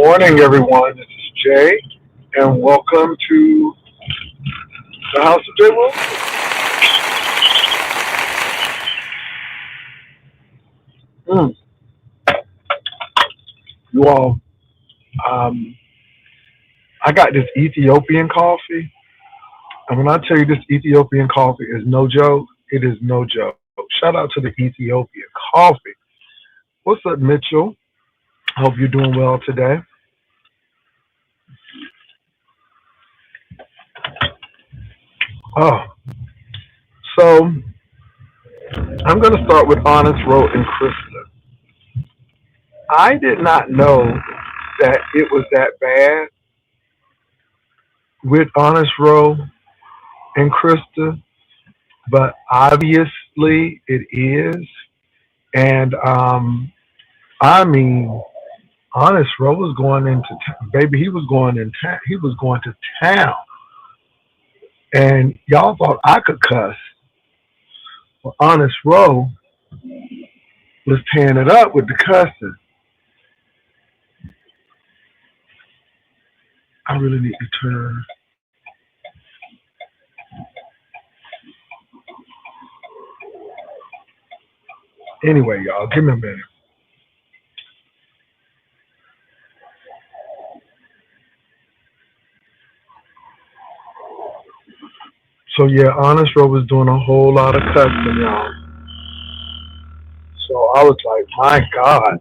Morning, everyone. This is Jay, and welcome to the House of Jay Wilson. Mm, you all, um, I got this Ethiopian coffee, and when I tell you this Ethiopian coffee is no joke, it is no joke. Shout out to the Ethiopian coffee. What's up, Mitchell? Hope you're doing well today. Oh, so I'm going to start with Honest Road and Krista. I did not know that it was that bad with Honest Row and Krista, but obviously it is. And I mean, Honest Row was going into baby. He was going in town. He was going to town, and y'all thought I could cuss. Well, Honest Row was tearing it up with the cussing. I really need to turn. Anyway, y'all, give me a minute. So yeah, Honest Row was doing a whole lot of cussing, y'all. So I was like, my God.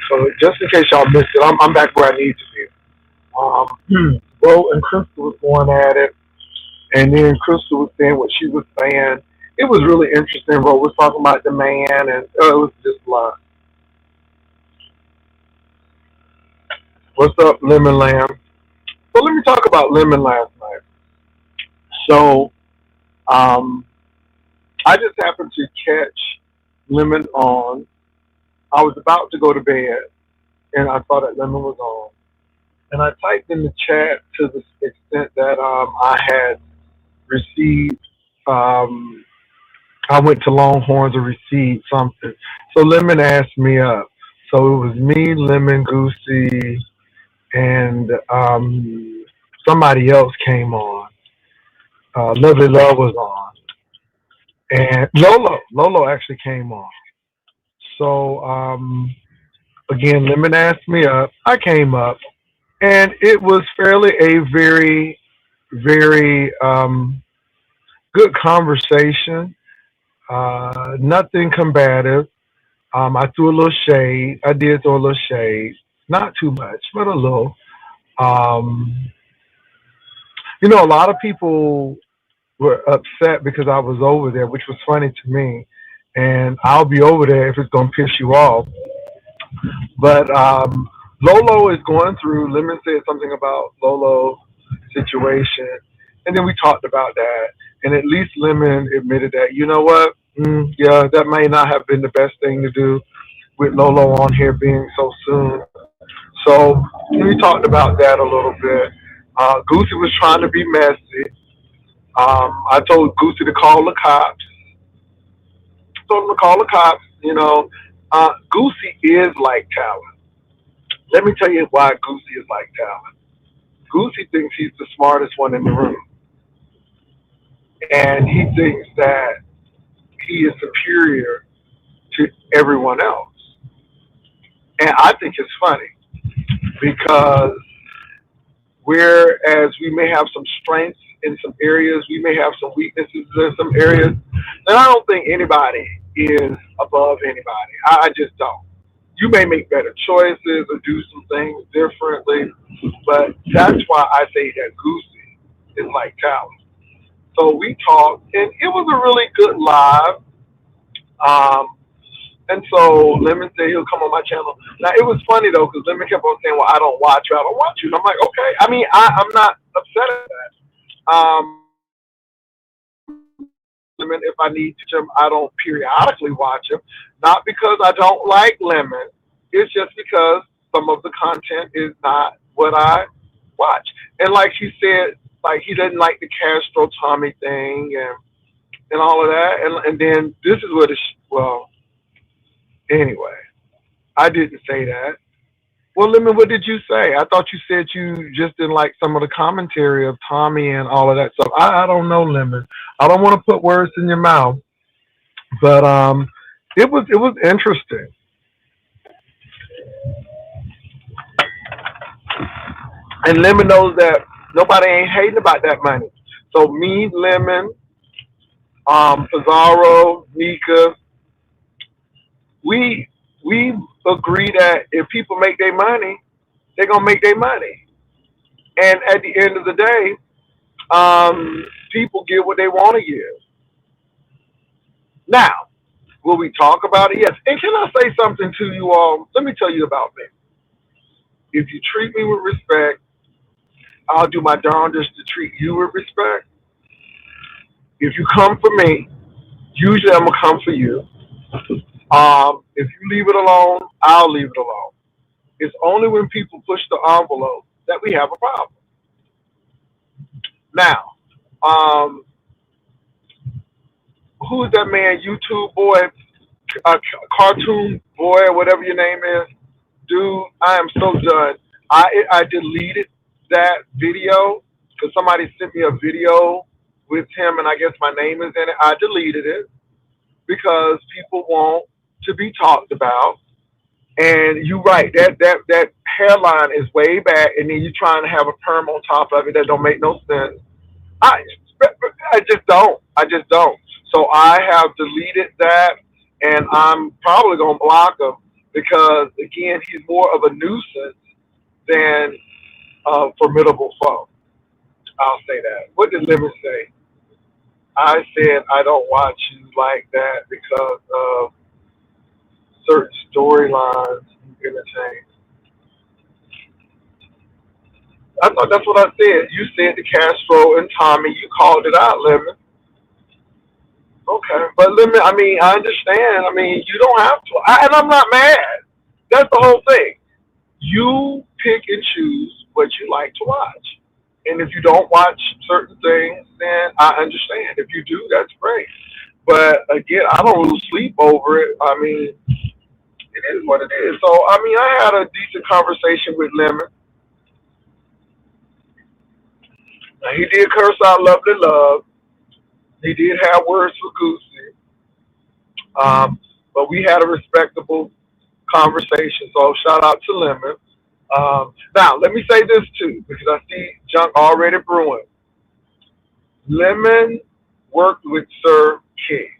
So just in case y'all missed it, I'm back where I need to be. Bo and Crystal was going at it, and then Crystal was saying what she was saying. It was really interesting. Bo was talking about the man, and it was just like, what's up, Lemon Lamb? So let me talk about Lemon last night. So um, I just happened to catch Lemon on. I was about to go to bed, and I saw that Lemon was on. And I typed in the chat to the extent that I had received. Um, I went to Longhorns and received something. So Lemon asked me up. So it was me, Lemon, Goosey, and somebody else came on. Lovely Love was on, and Lolo actually came on. So again, Lemon asked me up. I came up, and it was fairly a very good conversation. Nothing combative. I threw a little shade. I did throw a little shade, not too much, but a little. Um, a lot of people were upset because I was over there, which was funny to me. And I'll be over there if it's gonna piss you off. But Lolo is going through. Lemon said something about Lolo's situation, and then we talked about that. And at least Lemon admitted that you know what, yeah, that may not have been the best thing to do with Lolo on here being so soon. So we talked about that a little bit. Goosey was trying to be messy. I told Goosey to call the cops. Told him to call the cops. Goosey is like talent. Let me tell you why Goosey is like talent. Goosey thinks he's the smartest one in the room, and he thinks that he is superior to everyone else. And I think it's funny because whereas we may have some strengths in some areas, we may have some weaknesses in some areas, and I don't think anybody is above anybody. I just don't. You may make better choices or do some things differently, but that's why I say that Goosey is like talent. So we talked, and it was a really good live. Um, and so Lemon said he'll come on my channel. Now it was funny though, because Lemon kept on saying, "Well, I don't watch you. I don't watch you." And I'm like, okay. I mean, I'm not upset at that. Lemon, if I need to watch him, I don't periodically watch him. Not because I don't like Lemon. It's just because some of the content is not what I watch. And like he said, like he doesn't like the Castro Tommy thing, and and all of that. And then this is what it's, well, anyway, I didn't say that. Well, Lemon, what did you say? I thought you said you just didn't like some of the commentary of Tommy and all of that stuff. I don't know, Lemon. I don't want to put words in your mouth, but it was interesting. And Lemon knows that nobody ain't hating about that money. So me, Lemon, Pizarro, Nika, we we agree that if people make their money, they're gonna make their money. And at the end of the day, people get what they want to give. Now, will we talk about it? Yes. And can I say something to you all? Let me tell you about me. If you treat me with respect, I'll do my darndest to treat you with respect. If you come for me, usually I'm gonna come for you. If you leave it alone, I'll leave it alone. It's only when people push the envelope that we have a problem. Now, um, who is that man? YouTube boy, cartoon boy, or whatever your name is, dude. I am so done. I deleted that video because somebody sent me a video with him, and I guess my name is in it. I deleted it because people want to be talked about. And you're right, that hairline is way back, and then you're trying to have a perm on top of it that don't make no sense. I I just don't. I just don't. So I have deleted that, and I'm probably gonna block him because again, he's more of a nuisance than a formidable foe. I'll say that. What did Lemon say? I said I don't watch you like that because of certain storylines you entertain. I thought that's what I said. You said the Castro and Tommy. You called it out, Lemon. Okay, but let me. I mean, I understand. I mean, you don't have to, and I'm not mad. That's the whole thing. You pick and choose what you like to watch, and if you don't watch certain things, then I understand. If you do, that's great. But again, I don't lose sleep over it. I mean, it is what it is. So, I mean, I had a decent conversation with Lemon. Now, he did curse out Lovely Love. He did have words for Goosey. But we had a respectable conversation. So shout out to Lemon. Now let me say this too, because I see junk already brewing. Lemon worked with Sir King.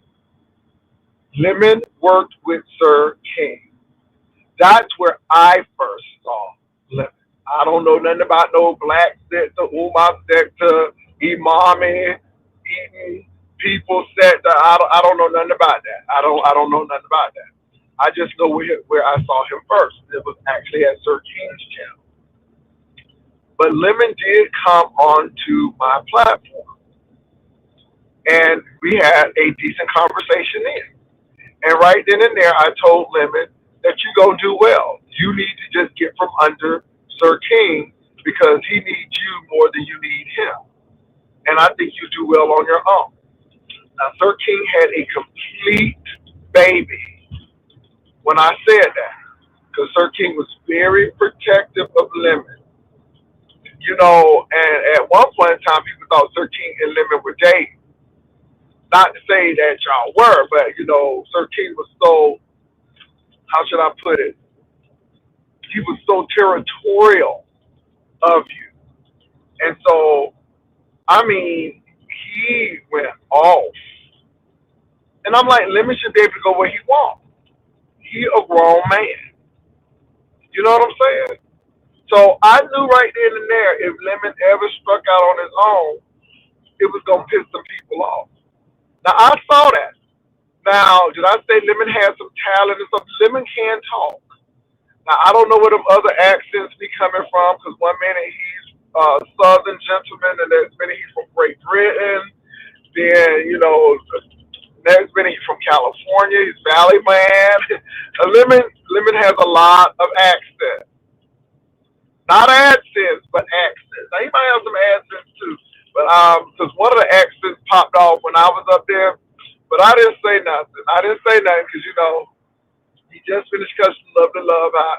Lemon worked with Sir King. That's where I first saw Lemon. I don't know nothing about no black sector, Umar sector, Imami, Eaton, people sector. I don't know nothing about that. I don't know nothing about that. I just know where I saw him first. It was actually at Sir King's channel. But Lemon did come onto my platform, and we had a decent conversation then. And right then and there, I told Lemon that you go do well. You need to just get from under Sir King because he needs you more than you need him. And I think you do well on your own. Now, Sir King had a complete baby when I said that because Sir King was very protective of Lemon. You know, and at one point in time, people thought Sir King and Lemon were dating. Not to say that y'all were, but you know, Sir King was so, how should I put it? He was so territorial of you. And so, I mean, he went off. And I'm like, Lemon should be able to go where he wants. He a grown man. You know what I'm saying? So I knew right then and there if Lemon ever struck out on his own, it was gonna piss some people off. Now I saw that. Now, did I say Lemon had some talent and stuff? Lemon can talk. Now I don't know where them other accents be coming from because one minute he's a Southern gentleman and next minute he's from Great Britain. Then next minute he's from California. He's Valley Man. Lemon has a lot of accents, not accents, but accents. Now he might have some accents too, but because one of the accents popped off when I was up there, but I didn't say nothing. I didn't say nothing because he just finished cussing Love to Love out,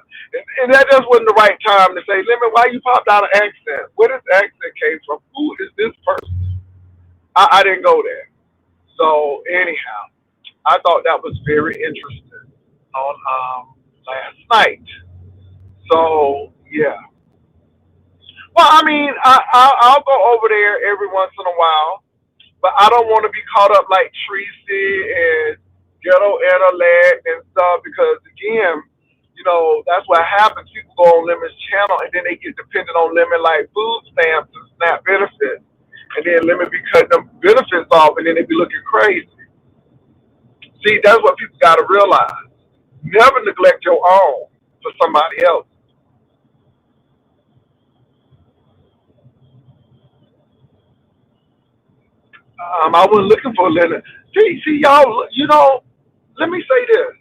and that just wasn't the right time to say, Lemon, why you popped out an accent? Where this accent came from? Who is this person? I didn't go there. So anyhow, I thought that was very interesting on last night. So yeah. Well, I mean, I'll go over there every once in a while, but I don't want to be caught up like Tracy and Ghetto Intellect and stuff because again, that's what happens. People go on Lemon's channel and then they get dependent on Lemon like food stamps and SNAP benefits, and then Lemon be cutting them benefits off, and then they be looking crazy. See, that's what people got to realize. Never neglect your own for somebody else. I wasn't looking for Leonard. See, y'all. Let me say this.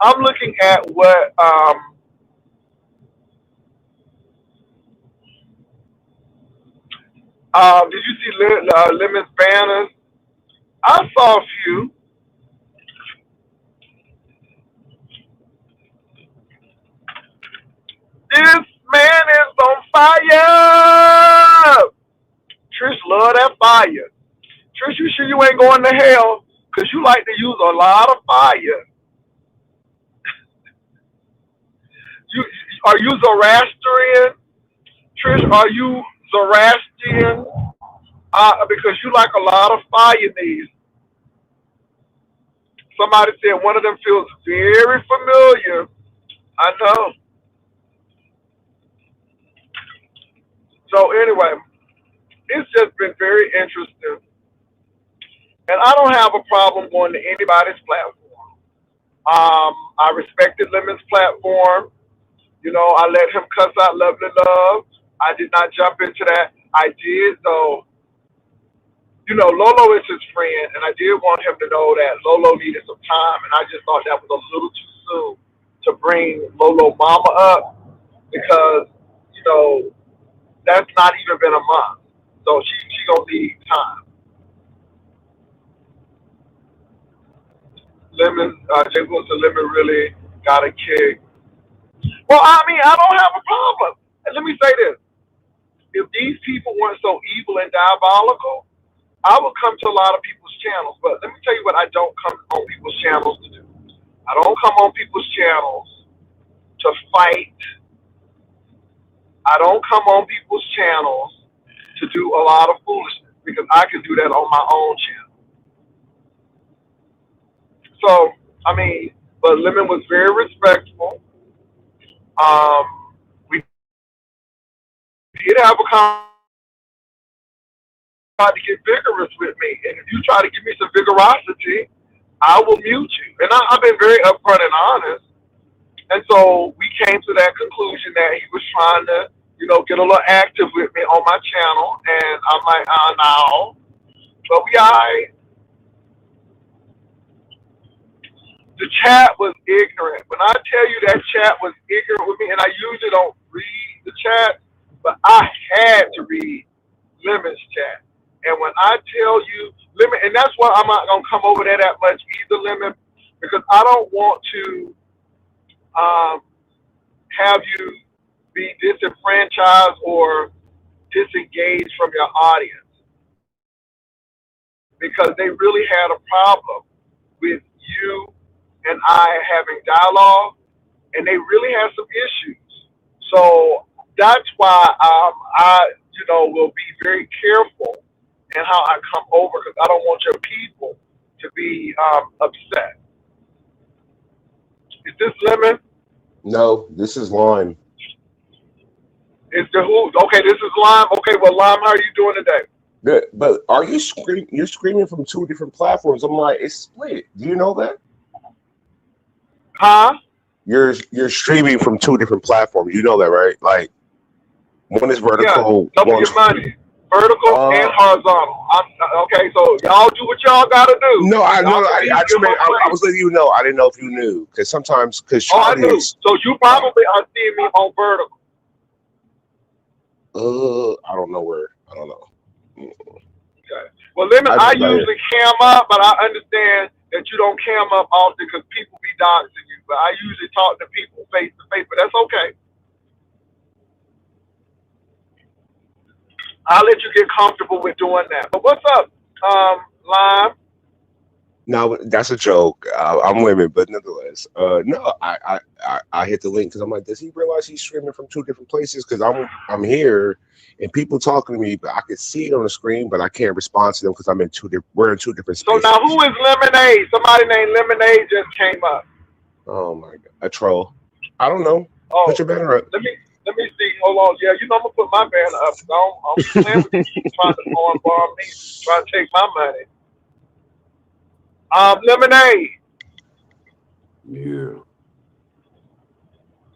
I'm looking at what. Did you see Lemon's banners? I saw a few. This man is on fire. Trish love that fire. Trish, you sure you ain't going to hell? Cause you like to use a lot of fire. You are you Zoroastrian? Trish, are you Zoroastrian? Because you like a lot of fire these. Somebody said one of them feels very familiar. I know. So anyway, it's just been very interesting. And I don't have a problem going to anybody's platform. I respected Lemon's platform. I let him cuss out Lovely Love. I did not jump into that. I did, though. Lolo is his friend, and I did want him to know that Lolo needed some time, and I just thought that was a little too soon to bring Lolo Mama up because, you know, that's not even been a month. So she gonna need time. Jay Wilson Lemon really got a kick. Well, I mean, I don't have a problem. And let me say this. If these people weren't so evil and diabolical, I would come to a lot of people's channels. But let me tell you what I don't come on people's channels to do. I don't come on people's channels to fight. I don't come on people's channels to do a lot of foolishness because I can do that on my own channel. So, I mean, but Lemon was very respectful. We did have a conversation to get vigorous with me. And if you try to give me some vigorosity, I will mute you. And I've been very upfront and honest. And so we came to that conclusion that he was trying to, get a little active with me on my channel. And I'm like, no. But we all right. The chat was ignorant. When I tell you that chat was ignorant with me, and I usually don't read the chat, but I had to read Lemon's chat. And when I tell you, Lemon, and that's why I'm not going to come over there that much either, Lemon, because I don't want to have you be disenfranchised or disengaged from your audience. Because they really had a problem with you and I having dialogue, and they really had some issues. So that's why I, will be very careful in how I come over because I don't want your people to be upset. Is this Lemon? No, this is Lime. Is the who? Okay, this is Lime. Okay, well, Lime, how are you doing today? Good, but are you screaming? You're screaming from two different platforms. I'm like, it's split. Do you know that? Huh? You're streaming from two different platforms. You know that, right? Like one is vertical. Yeah, double your money. Vertical and horizontal. Okay, so y'all do what y'all gotta do. No, I was letting you know. I didn't know if you knew because sometimes I knew. So you probably are seeing me on vertical. I don't know where. I don't know. Okay. Well, Lemon, I I just like it. usually cam up, but I understand that you don't cam up often because people be doxing you. But I usually talk to people face to face, but that's okay. I'll let you get comfortable with doing that. But what's up, Lime? No, that's a joke. I'm women, but nonetheless, no, I hit the link because I'm like, does he realize he's streaming from two different places? Because I'm here and people talking to me, but I can see it on the screen, but I can't respond to them because I'm in two different. We're in two different So now, who spaces. is Lemonade? Somebody named Lemonade just came up. Oh my god, a troll. I don't know. Put Oh, your banner up. let me let me see. Hold on. Yeah, you know I'm gonna put my banner up. I don't be playing with these people trying to farm me, trying to take my money. Lemonade. Yeah.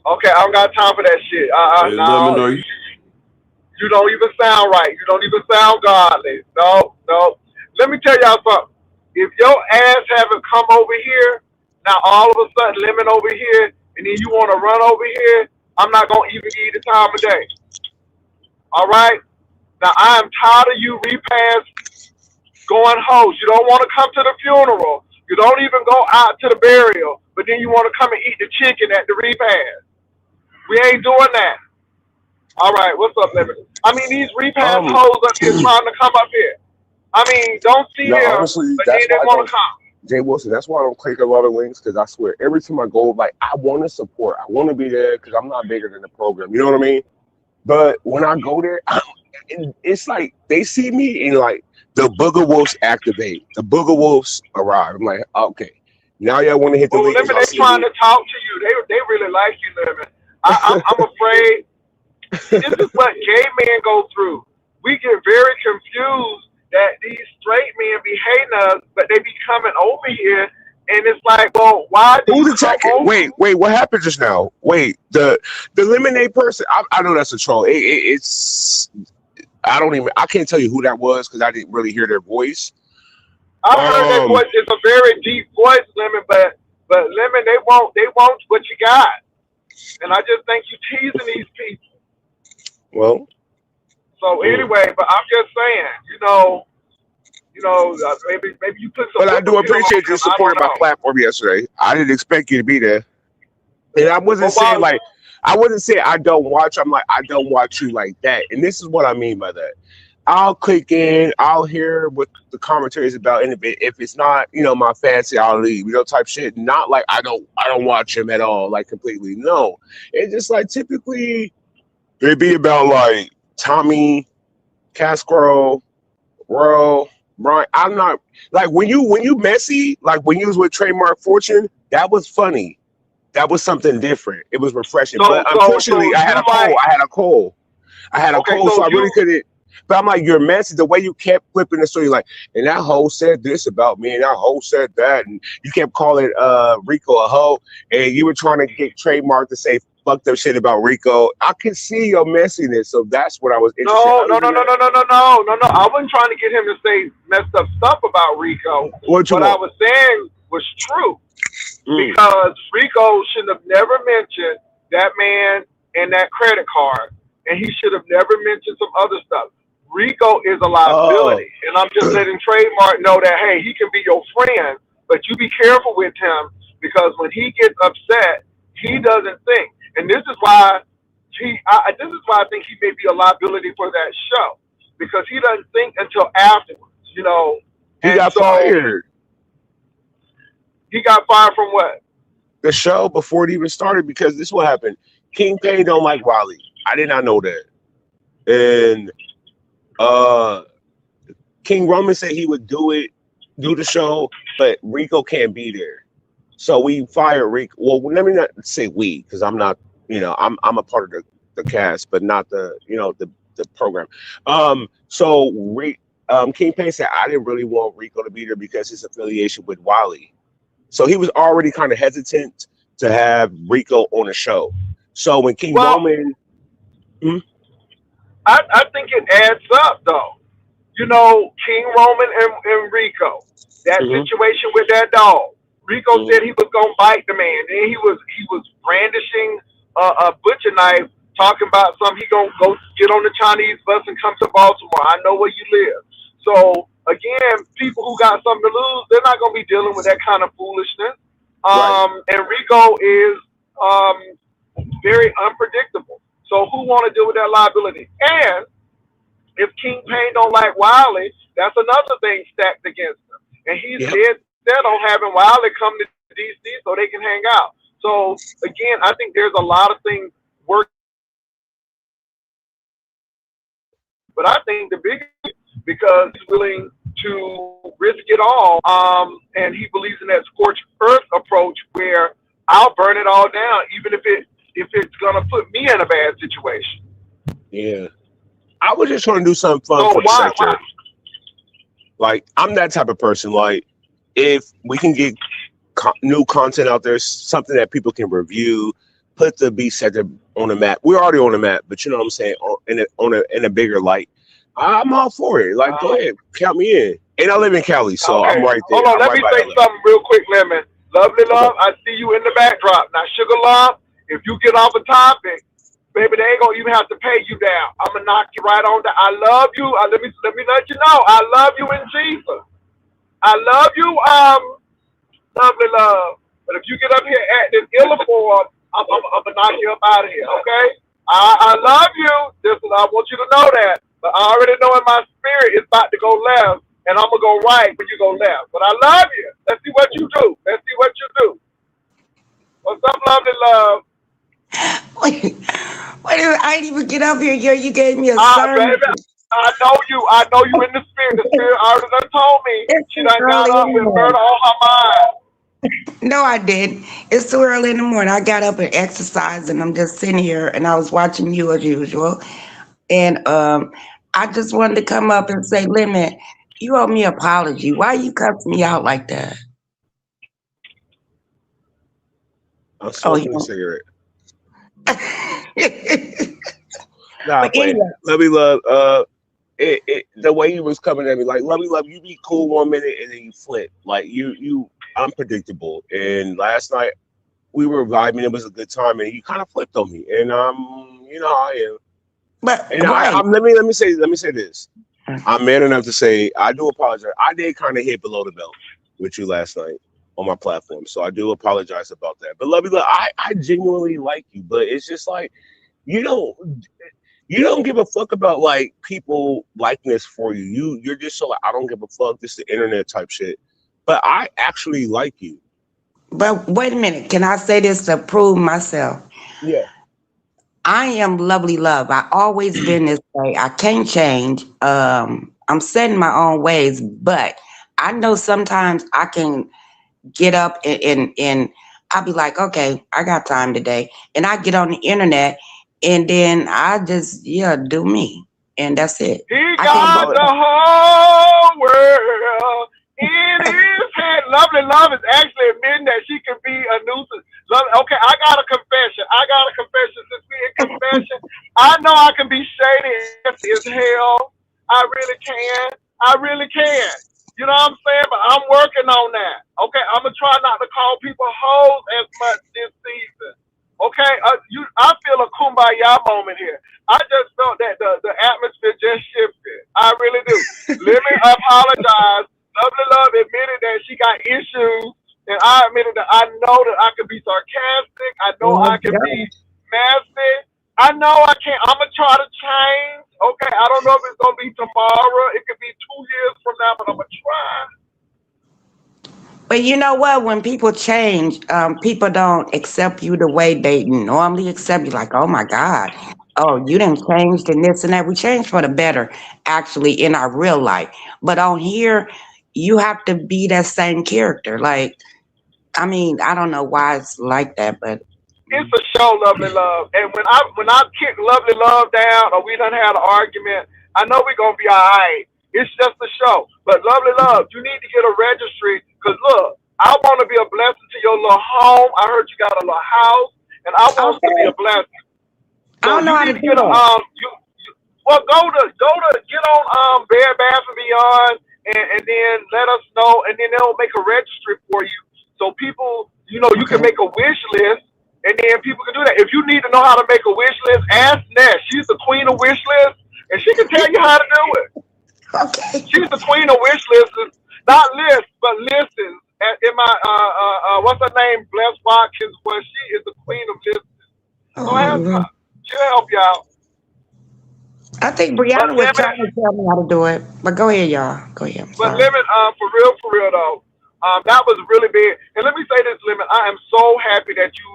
Okay, I don't got time for that shit. Hey, Lemon, No, are you? you don't even sound right. You don't even sound godly. No, no. Let me tell y'all something. If your ass haven't come over here, now all of a sudden Lemon over here, and then you want to run over here, I'm not gonna even give you the time of day. All right. Now I am tired of you repass going host. You don't want to come to the funeral. You don't even go out to the burial, but then you want to come and eat the chicken at the repast. We ain't doing that. All right, what's up, Lemon? I mean, these repass Um, hoes up here trying to come up here. I mean, don't see no, them, honestly, but then that's they why I want don't. to come. Jay Wilson, that's why I don't click a lot of links because I swear every time I go, like I want to support, I want to be there because I'm not bigger than the program. You know what I mean? But when I go there, it's like they see me and like the booger wolves activate. The booger wolves arrive. I'm like, okay, now y'all want to hit the Oh, link because Lemon, y'all they see trying me. to talk to you. They really like you, Lemon. I'm afraid. See, this is what gay men go through. We get very confused that these straight men be hating us, but they be coming over here, and it's like, well, why do Who's you come attacking? over? Wait, what happened just now? Wait, the lemonade person. I know that's a troll. It's I don't even. I can't tell you who that was because I didn't really hear their voice. I heard that Um, voice. It's a very deep voice, Lemon, but Lemon, they want what you got, and I just think you teasing these people. well, So mm. anyway, but I'm just saying, maybe you put some But I do whippoorwill on appreciate you them. I don't supporting my know. platform yesterday. I didn't expect you to be there. And I wasn't But saying while like I wasn't saying I don't watch. I'm like I don't watch you like that. And this is what I mean by that. I'll click in. I'll hear what the commentary is about. And if it's not my fancy, I'll leave. Type shit. Not like I don't watch him at all. Like completely. No. It's just like typically it'd be about like Tommy, Cascro, Ro, Brian. I'm not like when you messy like when you was with Trademark Fortune. That was funny. That was something different. It was refreshing. so But so unfortunately, so I had you a like cold. I had a cold. I had a okay, cold, so so I really you couldn't. But I'm like, your message, the way you kept flipping the story, like, and that hoe said this about me, and that hoe said that, and you kept calling Rico a hoe, and you were trying to get Trademark to say fucked up shit about Rico. I can see your messiness, so that's what I was interested. no Other no no than no that, no no no no no no. I wasn't trying to get him to say messed up stuff about Rico. what you What I want? was saying was true Mm. because Rico should have never mentioned that man and that credit card, and he should have never mentioned some other stuff. Rico is a Oh, liability, and I'm just letting Trademark know that hey, he can be your friend, but you be careful with him because when he gets upset, he doesn't think, and this is why I think he may be a liability for that show because he doesn't think until afterwards. he And got so fired. he got fired from what? The show before it even started because this what happened. King Payne don't like Wally. I did not know that. And uh King Roman said he would do the show, but Rico can't be there. So we fired Rico. Well, let me not say we, because I'm not, I'm a part of the cast, but not the program. So King Payne said I didn't really want Rico to be there because his affiliation with Wally. So he was already kind of hesitant to have Rico on the show. So when King Well, Roman, hmm, I think it adds up though. King Roman and Rico, that hmm, situation with that dog. Rico hmm, said he was gonna bite the man. Then he was brandishing a butcher knife, talking about something he gonna go get on the Chinese bus and come to Baltimore. I know where you live. So again, people who got something to lose, they're not going to be dealing with that kind of foolishness. Right. And Rico is very unpredictable. So who want to deal with that liability? And if King Payne don't like Wiley, that's another thing stacked against him. And he's Yep. dead set on having Wiley come to DC so they can hang out. So again, I think there's a lot of things working. But I think the biggest because he's willing to risk it all, and he believes in that scorched earth approach where I'll burn it all down, even if it's gonna put me in a bad situation. Yeah. I was just trying to do something fun So for the why? sector. Like, I'm that type of person. Like, if we can get new content out there, something that people can review, put the beat sector on the map. We're already on the map, but you know what I'm saying, in a bigger light. I'm all for it. Like, go ahead, count me in. And I live in Cali, so Okay. I'm right there. Hold on, I'm let right me by say LA. something real quick, Lemon. Lovely Love, I see you in the backdrop. Now, Sugar Love, if you get off a topic, baby, they ain't gonna even have to pay you down. I'm gonna knock you right on down. I love you. Let me let you know. I love you in Jesus. I love you, Lovely Love. But if you get up here acting ill form, I'm gonna knock you up out of here. Okay? I love you. I want you to know that. But I already know in my spirit it's about to go left, and I'm gonna go right when you go left. But I love you. Let's see what you do. Let's see what you do. What's up, Lovely Love? Wait, I didn't even get up here, girl. You gave me a Baby, sermon. I know you. I know you in the spirit. The spirit already done told me It's she too done got early up in the with murder morning. on her mind. No, I didn't. It's too early in the morning. I got up and exercised, and I'm just sitting here, and I was watching you as usual. And I just wanted to come up and say, Lemon, you owe me an apology. Why you cussing me out like that? I'm Oh, smoking a cigarette. but Nah, but anyway, Lovely Love, the way he was coming at me, like, Lovely Love, you be cool 1 minute and then you flip. Like, you unpredictable. And last night we were vibing, it was a good time, and you kind of flipped on me. And you know how I am. but And right. let me say this. I'm man enough to say I do apologize. I did kind of hit below the belt with you last night on my platform, so I do apologize about that. But Lovely Love, I genuinely like you, but it's just like you don't give a fuck about like people likeness for you. You're just so like, I don't give a fuck. This is the internet type shit. But I actually like you. But wait a minute. Can I say this to prove myself? Yeah. I am Lovely Love. I always been this way. I can't change. I'm setting my own ways, but I know sometimes I can get up and I'll be like, okay, I got time today. And I get on the internet and then I just, do me. And that's it. He I got can't go. the whole world in his hand. Lovely Love is actually admitting that she can be a nuisance. Okay, I got a confession. Since we in confession, I know I can be shady as hell. I really can. You know what I'm saying? But I'm working on that. Okay, I'm gonna try not to call people hoes as much this season. Okay, I feel a kumbaya moment here. I just felt that the atmosphere just shifted. I really do. Let me apologize. Lovely Love admitted that she got issues, and I admitted that I know that I can be sarcastic. I know I can be messy. I know I can't. I'm gonna try to change. Okay, I don't know if it's gonna be tomorrow. It could be 2 years from now, but I'm gonna try. But you know what? When people change, people don't accept you the way they normally accept you. Like, oh my God, oh, you didn't change and this and that. We change for the better, actually, in our real life. But on here, you have to be that same character. Like, I mean, I don't know why it's like that, but It's a show, Lovely Love. And when I kick Lovely Love down or we done had an argument, I know we're gonna be alright. It's just a show. But Lovely Love, you need to get a registry, because look, I want to be a blessing to your little home. I heard you got a little house, and I want to be a blessing. I So don't know you how need to to do get a that. well, get on Bed Bath and Beyond, and then let us know, and then they'll make a registry for you, so people, you can Okay. make a wish list, and then people can do that. If you need to know how to make a wish list, ask Ness. She's the queen of wish lists, and she can tell you how to do it. Okay. She's the queen of wish lists, not lists, but listens. In my what's her name? Bless Watkins. Well, she is the queen of lists. So Oh ask her. Lord. She'll help you out. I think But Brianna was lemon, trying to tell me how to do it. But go ahead, y'all. Go ahead. I'm but sorry. lemon, for real though, that was really big. And let me say this, lemon. I am so happy that you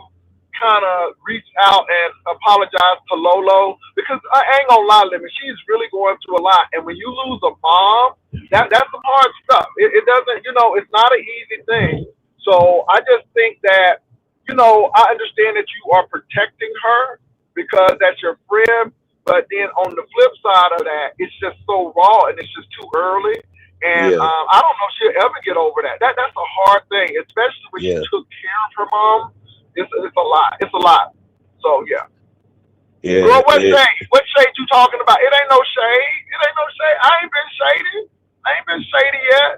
kind of reached out and apologized to Lolo because I ain't gonna lie, lemon. She's really going through a lot, and when you lose a mom, that's some hard stuff. It doesn't, it's not an easy thing. So I just think that, I understand that you are protecting her because that's your friend. But then on the flip side of that, it's just so raw and it's just too early. And Yeah, I don't know if she'll ever get over that. That's a hard thing, especially when she yeah, took care of her mom. It's a lot. It's a lot. So yeah. yeah. Girl, what shade? What shade you talking about? It ain't no shade. It ain't no shade. I ain't been shady. I ain't been shady yet.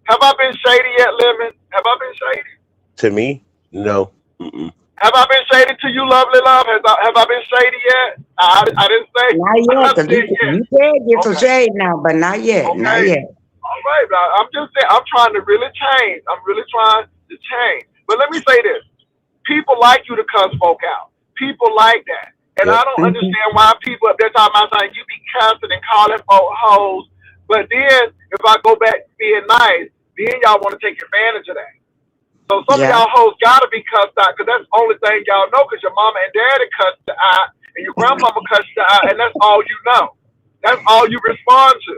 Have I been shady yet, Lemon? Have I been shady? To me, no. Mm-mm. Have I been shady to you, lovely love? Have I been shady yet? I didn't say. Not I yet, because said yes. you said get some Okay. shade now, but not yet. Not Okay. yet. All right. I'm just saying. I'm trying to really change. I'm really trying to change. But let me say this. People like you to cuss folk out. People like that. And I Yep. don't Hmm. understand why people up there talking about saying you be cussing and calling folk hoes. But then if I go back to being nice, then y'all want to take advantage of that. So some of Yeah. y'all hoes gotta be cussed out because that's the only thing y'all know because your mama and daddy cussed you out and your grandmama cussed you out and that's all you know. That's all you respond to.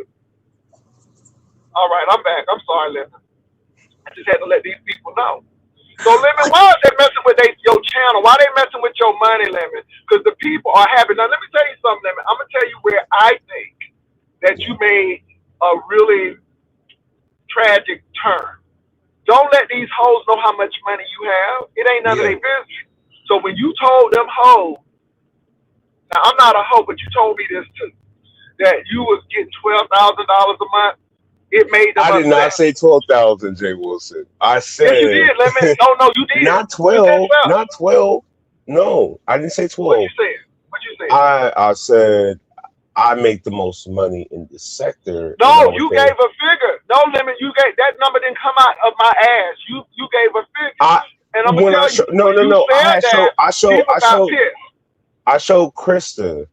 All right, I'm back. I'm sorry, Lemon. I just had to let these people know. So, Lemon, why are they messing with your channel? Why are they messing with your money, Lemon? Because the people are happy. Now, let me tell you something, Lemon. I'm going to tell you where I think that Yeah. you made a really tragic turn. Don't let these hoes know how much money you have. It ain't none of Yeah. their business. So when you told them hoes, now I'm not a hoe, but you told me this too, that you was getting $12,000 a month, it made them I did not upset. say 12,000, Jay Wilson. I Yes, you said did, Lemon. No, you did. not You said 12, 12. not 12. No, I didn't say What you 12. said? What you said? I said I make the most money in the sector, and I No, was you gave saying a figure. No, Lemon, you gave that number didn't come out of my ass. You gave a figure. I And I'm gonna when I tell show you, no when no you no I said had that, show I show people got pissed. I showed Krista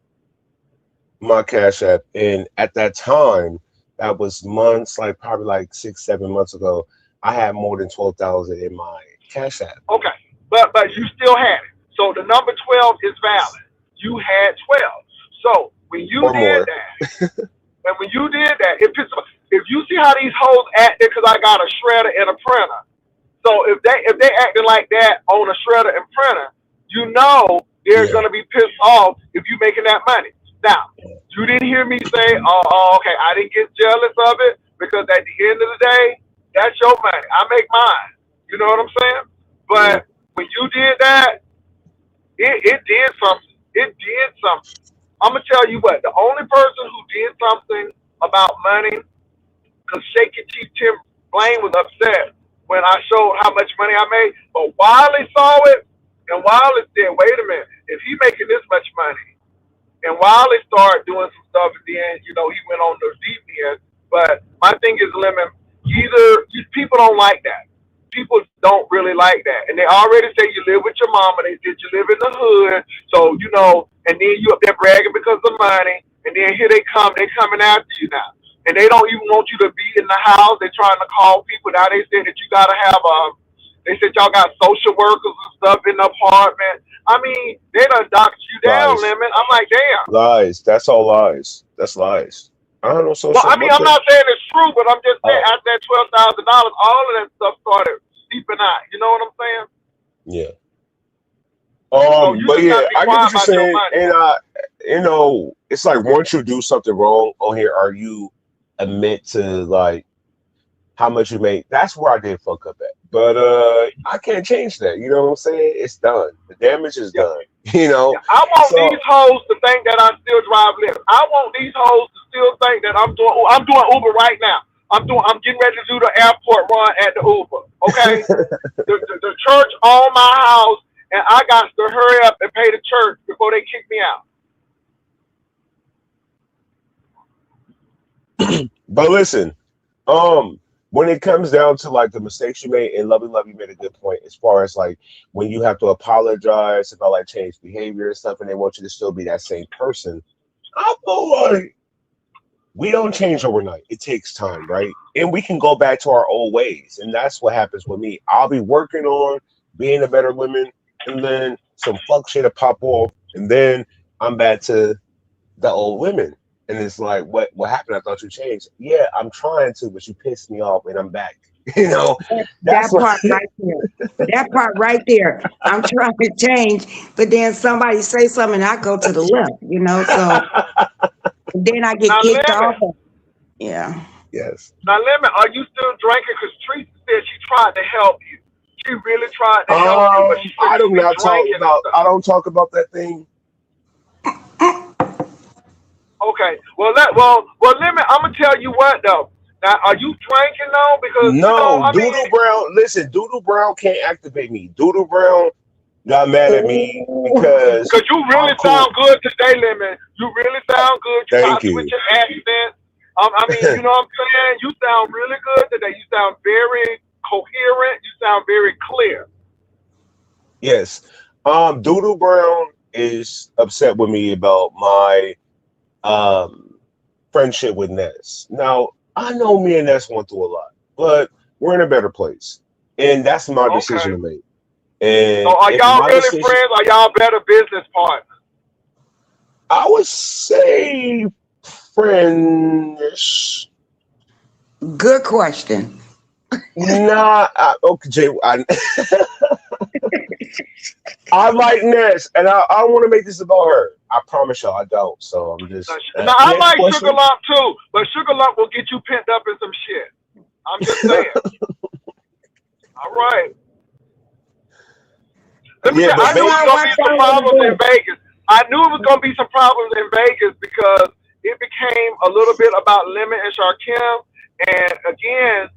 my Cash App, and at that time, that was months, like probably like 6 7 months ago. I had more than 12,000 in my Cash App Okay. But you still had it. So the number 12 is valid. You had 12. So when you or did more. that, and when you did that, it pissed me. If you see how these hoes acted, because I got a shredder and a printer. So if they acting like that on a shredder and printer, you know they're Yeah, gonna be pissed off if you making that money. Now, you didn't hear me say, okay, I didn't get jealous of it because at the end of the day, that's your money. I make mine. You know what I'm saying? yeah, But when you did that, it did something. It did something. I'm gonna tell you what. The only person who did something about money, because Shaky T Tim Blaine was upset when I showed how much money I made. But Wiley saw it, and Wiley said, "Wait a minute. If he making this much money, and Wiley started doing some stuff, and then he went on the deep end. But my thing is, Lemon, people don't like that. People don't really like that, and they already say you live with your mama. They said you live in the hood, so and then you up there bragging because of money, and then here they come, they coming after you now, and they don't even want you to be in the house. They're trying to call people now. They said that you gotta have They said y'all got social workers and stuff in the apartment. I mean, they done doxed you down, lies, Lemon. I'm like, damn. lies. That's all lies. That's lies. I don't know Well, social. I mean, What I'm the? not saying it's true, but I'm just saying Oh, after that $12,000, all of that stuff started seeping out. You know what I'm saying? yeah. So you But just got yeah, to be I get quiet what you're about your saying, money. and it's like once you do something wrong on here, or you admit to like how much you make, that's where I did fuck up at. But I can't change that. You know what I'm saying? It's done. The damage is Yeah, done. You know. yeah. I want these So hoes to think that I still drive Lyft. I want these hoes to still think that I'm doing Uber right now. I'm getting ready to do the airport run at the Uber. Okay? The church on my house, and I got to hurry up and pay the church before they kick me out. But listen, when it comes down to like the mistakes you made, and Lovey Love, you made a good point as far as like when you have to apologize about like change behavior and stuff, and they want you to still be that same person. I feel like we don't change overnight. It takes time, right? And we can go back to our old ways. And that's what happens with me. I'll be working on being a better woman, and then some fuck shit will pop off, and then I'm back to the old women. And it's like, what happened? I thought you changed. Yeah, I'm trying to, but you pissed me off and I'm back. You know, That that's what part right there. That part right there. I'm trying to change, but then somebody say something and I go to the left, so then I get Now, kicked Lemon. off. Yeah. yes. Now, Lemon, are you still drinking? Because Teresa said she tried to help you. She really tried to help you, but she said I do you be not talk drinking and about stuff. I don't talk about that thing. Okay. Well, Lemon, I'm gonna tell you what though. Now, are you drinking though? Because No, I mean, Doodle Brown. Listen, Doodle Brown can't activate me. Doodle Brown got mad at me Ooh. because because you I'm really cool. sound good today, Lemon. You really sound good. You Thank not you. switching accents. I mean, you know what I'm saying? You sound really good today. You sound very coherent. You sound very clear. Yes. Doodle Brown is upset with me about my um friendship with Ness. Now, I know me and Ness went through a lot, but we're in a better place. And that's my Okay. decision to make. So And are if y'all my really decision, friends? Or y'all better business partners? I would say friendish. Good question. Nah, okay, Jay, I like Ness, and I don't want to make this about her. I promise y'all, I don't. So I'm Now, just I next like Sugar question. Lump too, but Sugar Lump will get you pent up in some shit. I'm just saying. All right. Let me Yeah, tell you, but I That's knew it why was I gonna watch be some y'all every problems in day. Vegas. I knew it was gonna be some problems in Vegas because it became a little bit about Lemon and Sharkim, and again,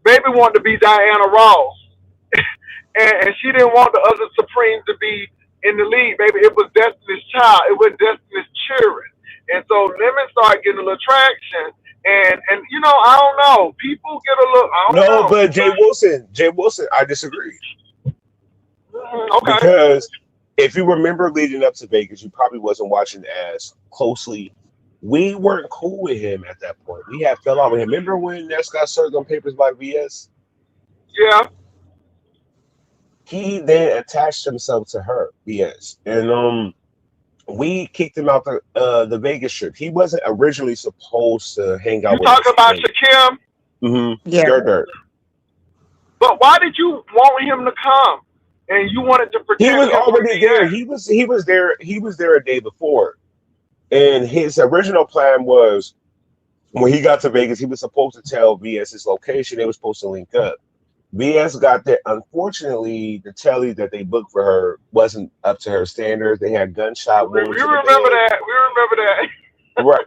baby wanted to be Diana Ross, and she didn't want the other Supremes to be in the league. Baby, it was Destiny's Child, it was Destiny's Children, and so Lemon started getting a little traction, and I don't know, people get a little, I don't no, know, but Jay Wilson, I disagree okay. because if you remember leading up to Vegas, you probably wasn't watching as closely. We weren't cool with him at that point. We had fell out with him. Remember when Ness got served on papers by VS? Yeah. He then attached himself to her, VS, and we kicked him out the Vegas trip. He wasn't originally supposed to hang You out with talking us. about And Shakim, Yeah. dirt. but why did you want him to come? And you wanted to He protect was him from already there. BS. He was there a day before. And his original plan was when he got to Vegas, he was supposed to tell VS his location. They were supposed to link up. VS got there. Unfortunately, the telly that they booked for her wasn't up to her standards. They had gunshot We wounds to the remember head. that. We remember that. Right.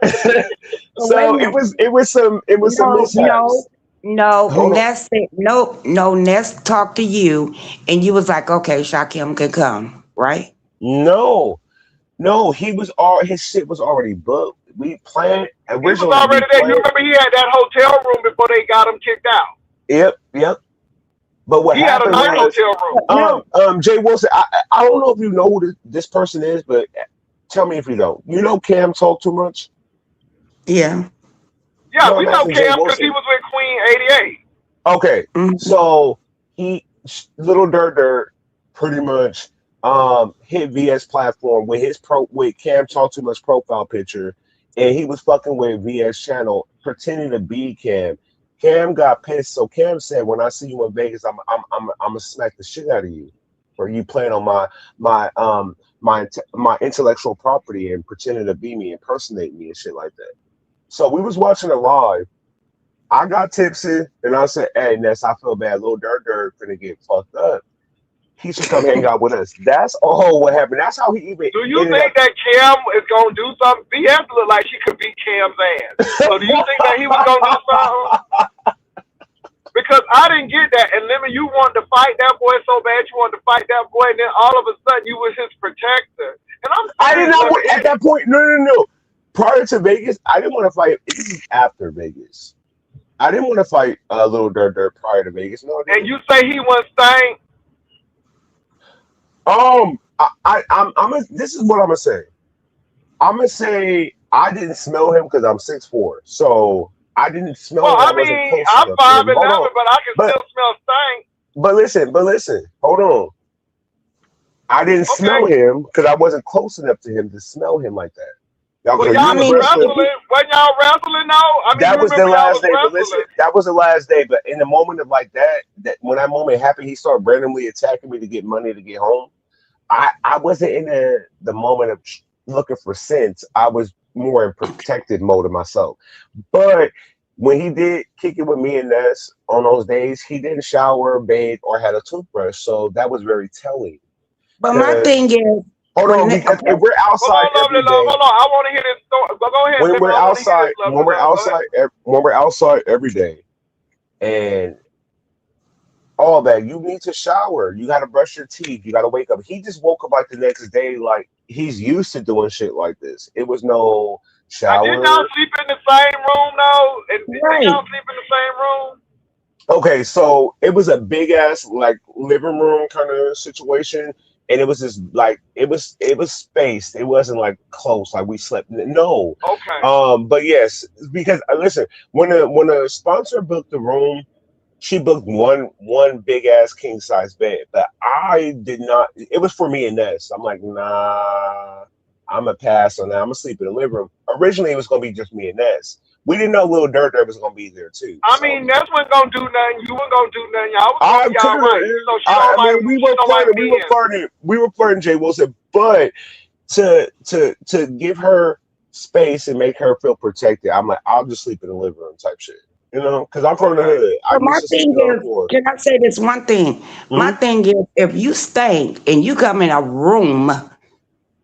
So wait a So it minute. was it was some No, no, mishaps. no. Hold on. Ness said, no, no. Ness talked to you, and you was like, okay, Shakim can come, right? No, no, he was all his shit was already booked. We planned He was originally. We already there. You planned. remember he had that hotel room before they got him kicked out. Yep. But what He had a happened nice was, hotel room. No. Jay Wilson. I don't know if you know who this person is, but tell me if you don't. You know Cam talk too much. Yeah. Yeah, No, we I'm know asking Jay Cam because he Wilson. was with Queen 88. Okay, Mhm. so he little dirt pretty much hit VS platform with his with Cam talk too much profile picture, and he was fucking with VS channel pretending to be Cam. Cam got pissed, so Cam said, "When I see you in Vegas, I'm gonna smack the shit out of you, or you playing on my intellectual property and pretending to be me, impersonate me and shit like that." So we was watching it live. I got tipsy and I said, "Hey, Ness, I feel bad. Little Dirt finna get fucked up. He should come hang out with us." That's all what happened. That's how he even Do you ended think up. that Cam is going to do something? BS looked like she could beat Cam's ass. So do you think that he was going to do something? Because I didn't get that. And Lemon, you wanted to fight that boy so bad. You wanted to fight that boy. And then all of a sudden you was his protector. And I'm I did serious, not Lemon. at that point. No. prior to Vegas, I didn't want to fight. This is after Vegas. I didn't want to fight Little Dirt prior to Vegas. No, I And didn't. you say he was stank? This is what I'm gonna say. I'm gonna say I didn't smell him because I'm 6'4", so I didn't smell Well, him. I I wasn't mean, close I'm enough to him. 5'11", Hold on, but I can but still smell stank. listen. Hold on. I didn't smell Okay. him because I wasn't close enough to him to smell him like that. Y'all, Well, because I you Y'all was was mean, wrestling. if you, wrestling. When y'all wrestling though? I mean, That you was the remember y'all last was day. But listen, wrestling. that was the last day. But in the moment of like that when that moment happened, he started randomly attacking me to get money to get home. I wasn't in the moment of looking for sense. I was more in protective mode of myself. But when he did kick it with me and Ness on those days, he didn't shower, bathe, or had a toothbrush. So that was very telling. but my Because thing is, hold when on, a because if person, we're Hold outside on, lovely every love. day, Hold on. I want to hear this story. Go ahead, baby. I want to hear this, lovely love. Go ahead. when we're outside every day, and all that. You need to shower. You got to brush your teeth. You got to wake up. He just woke up like the next day, like he's used to doing shit like this. It was no Now, didn't y'all shower. sleep in the same room though? And didn't right? y'all sleep in the same room? Okay, so it was a big ass like living room kind of situation, and it was just like it was spaced. It wasn't like close, like we slept. No, Okay. but yes, because listen, when a sponsor booked the room, she booked one big ass king size bed, but I did not. It was for me and Ness. I'm like, nah, I'm gonna pass on that. I'm gonna sleep in the living room. Originally, it was gonna be just me and Ness. We didn't know Lil Dirt was gonna be there too. I So mean, Ness wasn't gonna do nothing. You weren't gonna do nothing. Y'all was gonna I be could all have. right. You know, I mean, we she were don't like flirting. men. We were flirting, Jay Wilson. But to give her space and make her feel protected, I'm like, I'll just sleep in the living room type shit. You know, because I'm from the Okay. hood. I But my used to thing sleeping on the is, floor. can I say this one thing? My Mhm. thing is, if you stink and you come in a room,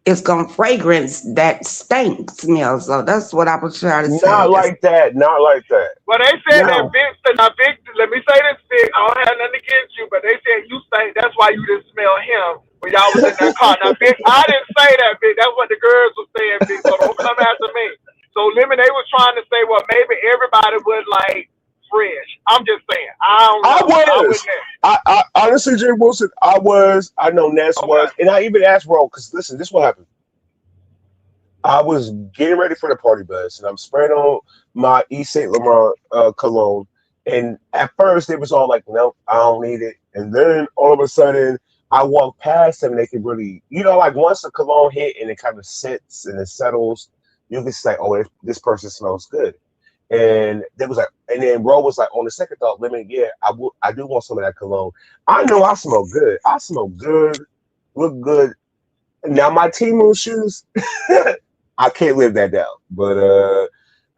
it's gonna fragrance that stank smell. So that's what I was trying to say. Not It's, like that. Not like that. Well, they said that Now, Vic, now Vic, let me say this, Vic. I don't have nothing against you, but they said you stink. That's why you didn't smell him when y'all was in that car. Now, Vic, I didn't say that, Vic. That's what the girls were saying, Vic. So don't come after me. So, Lemon, they was trying to say, well, maybe everybody was like fresh. I'm just saying. I don't I know. I was. wouldn't know. I honestly, Jay Wilson, I was. I know Ness Okay. was, and I even asked Ro because listen, this is what happened. I was getting ready for the party bus, and I'm spraying on my East Saint Laurent cologne. And at first, it was all like, "Nope, I don't need it." And then all of a sudden, I walk past them, and they can really, like once the cologne hit and it kind of sits and it settles, you can say, "Oh, this person smells good." And there was like, and then Ro was like, on the second thought, Lemon, yeah, I do want some of that cologne. I know I smell good. I smell good, look good. Now my Timu shoes. I can't live that down, but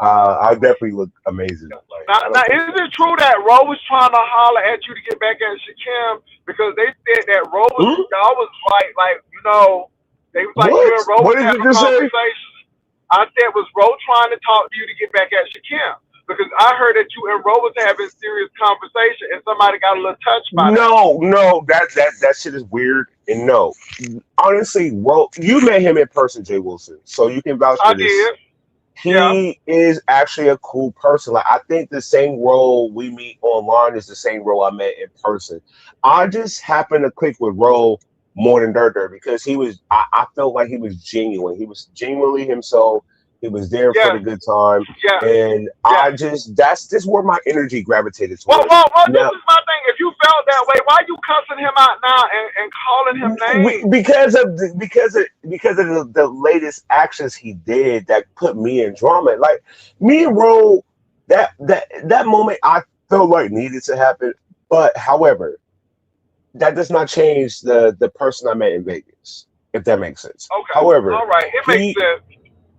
I definitely look amazing. Like Now, I now, don't care. is it true that Ro was trying to holler at you to get back at Shakim because they said that Ro was Hmm? y'all was like they was like you What? and Ro What was did you having a just say? conversation. I said was Ro trying to talk to you to get back at Shakim because I heard that you and Ro was having serious conversation and somebody got a little touched by that. No, no, that shit is weird. And no, honestly, you met him in person, Jay Wilson, so you can vouch I for this. did, yeah, He is actually a cool person. Like I think the same role we meet online is the same role I met in person. I just happened to click with Ro more than Dirt because I felt like he was genuine. He was genuinely himself. He was there for yes, the good time. yes, And yes. that's just where my energy gravitated towards. Well, this Now, is my thing. If you felt that way, why you cussing him out now and calling him names? because of the latest actions he did that put me in drama. Like me and Ro, that moment I felt like needed to happen. But however, that does not change the person I met in Vegas, if that makes sense. Okay, However, all right, it makes he sense.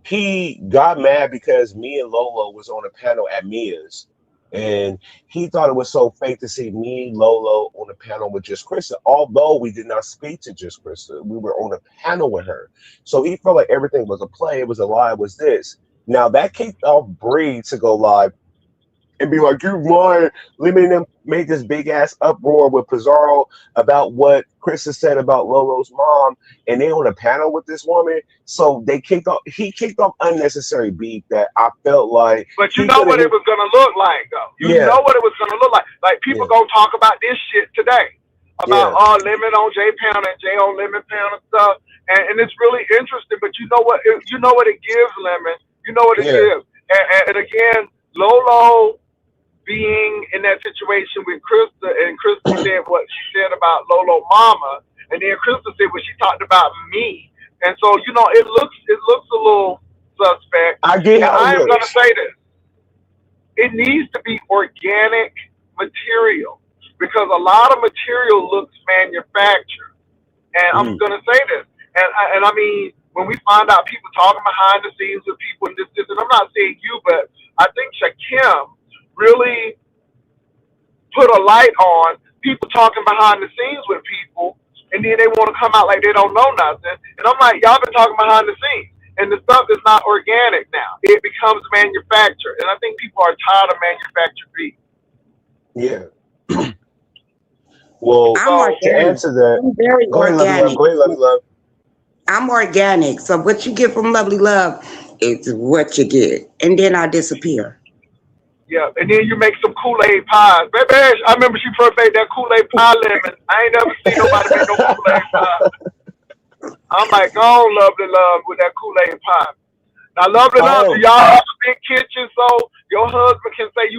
he got mad because me and Lolo was on a panel at Mia's, and he thought it was so fake to see me, Lolo, on a panel with Just Krista. Although we did not speak to Just Krista, we were on a panel with her. So he felt like everything was a play, it was a lie, it was this. Now that kicked off Bree to go live and be like, "You lying." Lemon and them made this big ass uproar with Pizarro about what Chris has said about Lolo's mom, and they on a panel with this woman. So he kicked off unnecessary beef that I felt like But you he know could what have. it was gonna look like, though. You Yeah, know what it was gonna look like. Like people yeah, gonna talk about this shit today, about yeah, Lemon on J Pound and J on Lemon Pound and stuff, and it's really interesting. But you know what? You know what it gives, Lemon. You know what it yeah. gives. And again, Lolo being in that situation with Krista, and Krista said what she said about Lolo Mama, and then Krista said what she talked about me, and so you know it looks a little suspect. I get And how it I am gonna looks. say this: it needs to be organic material because a lot of material looks manufactured. And I'm Mm, gonna say this, and I mean, when we find out people talking behind the scenes with people and this, and I'm not saying you, but I think Shakim really put a light on people talking behind the scenes with people, and then they want to come out like they don't know nothing. And I'm like, y'all been talking behind the scenes, and the stuff is not organic now. It becomes manufactured, and I think people are tired of manufactured beef. yeah. Well, I'm So to organic. answer that, I'm very go ahead, Lovely Love. organic. Go ahead, Lovely Love. I'm organic. So what you get from Lovely Love is what you get. And then I disappear. yeah, and then you make some Kool-Aid pies. Baby, I remember she first made that Kool-Aid pie lemon. I ain't never seen nobody make no Kool-Aid pie. I'm like, oh, Lovely Love with that Kool-Aid pie. Now, Lovely Love, do Oh, y'all have a big kitchen so your husband can say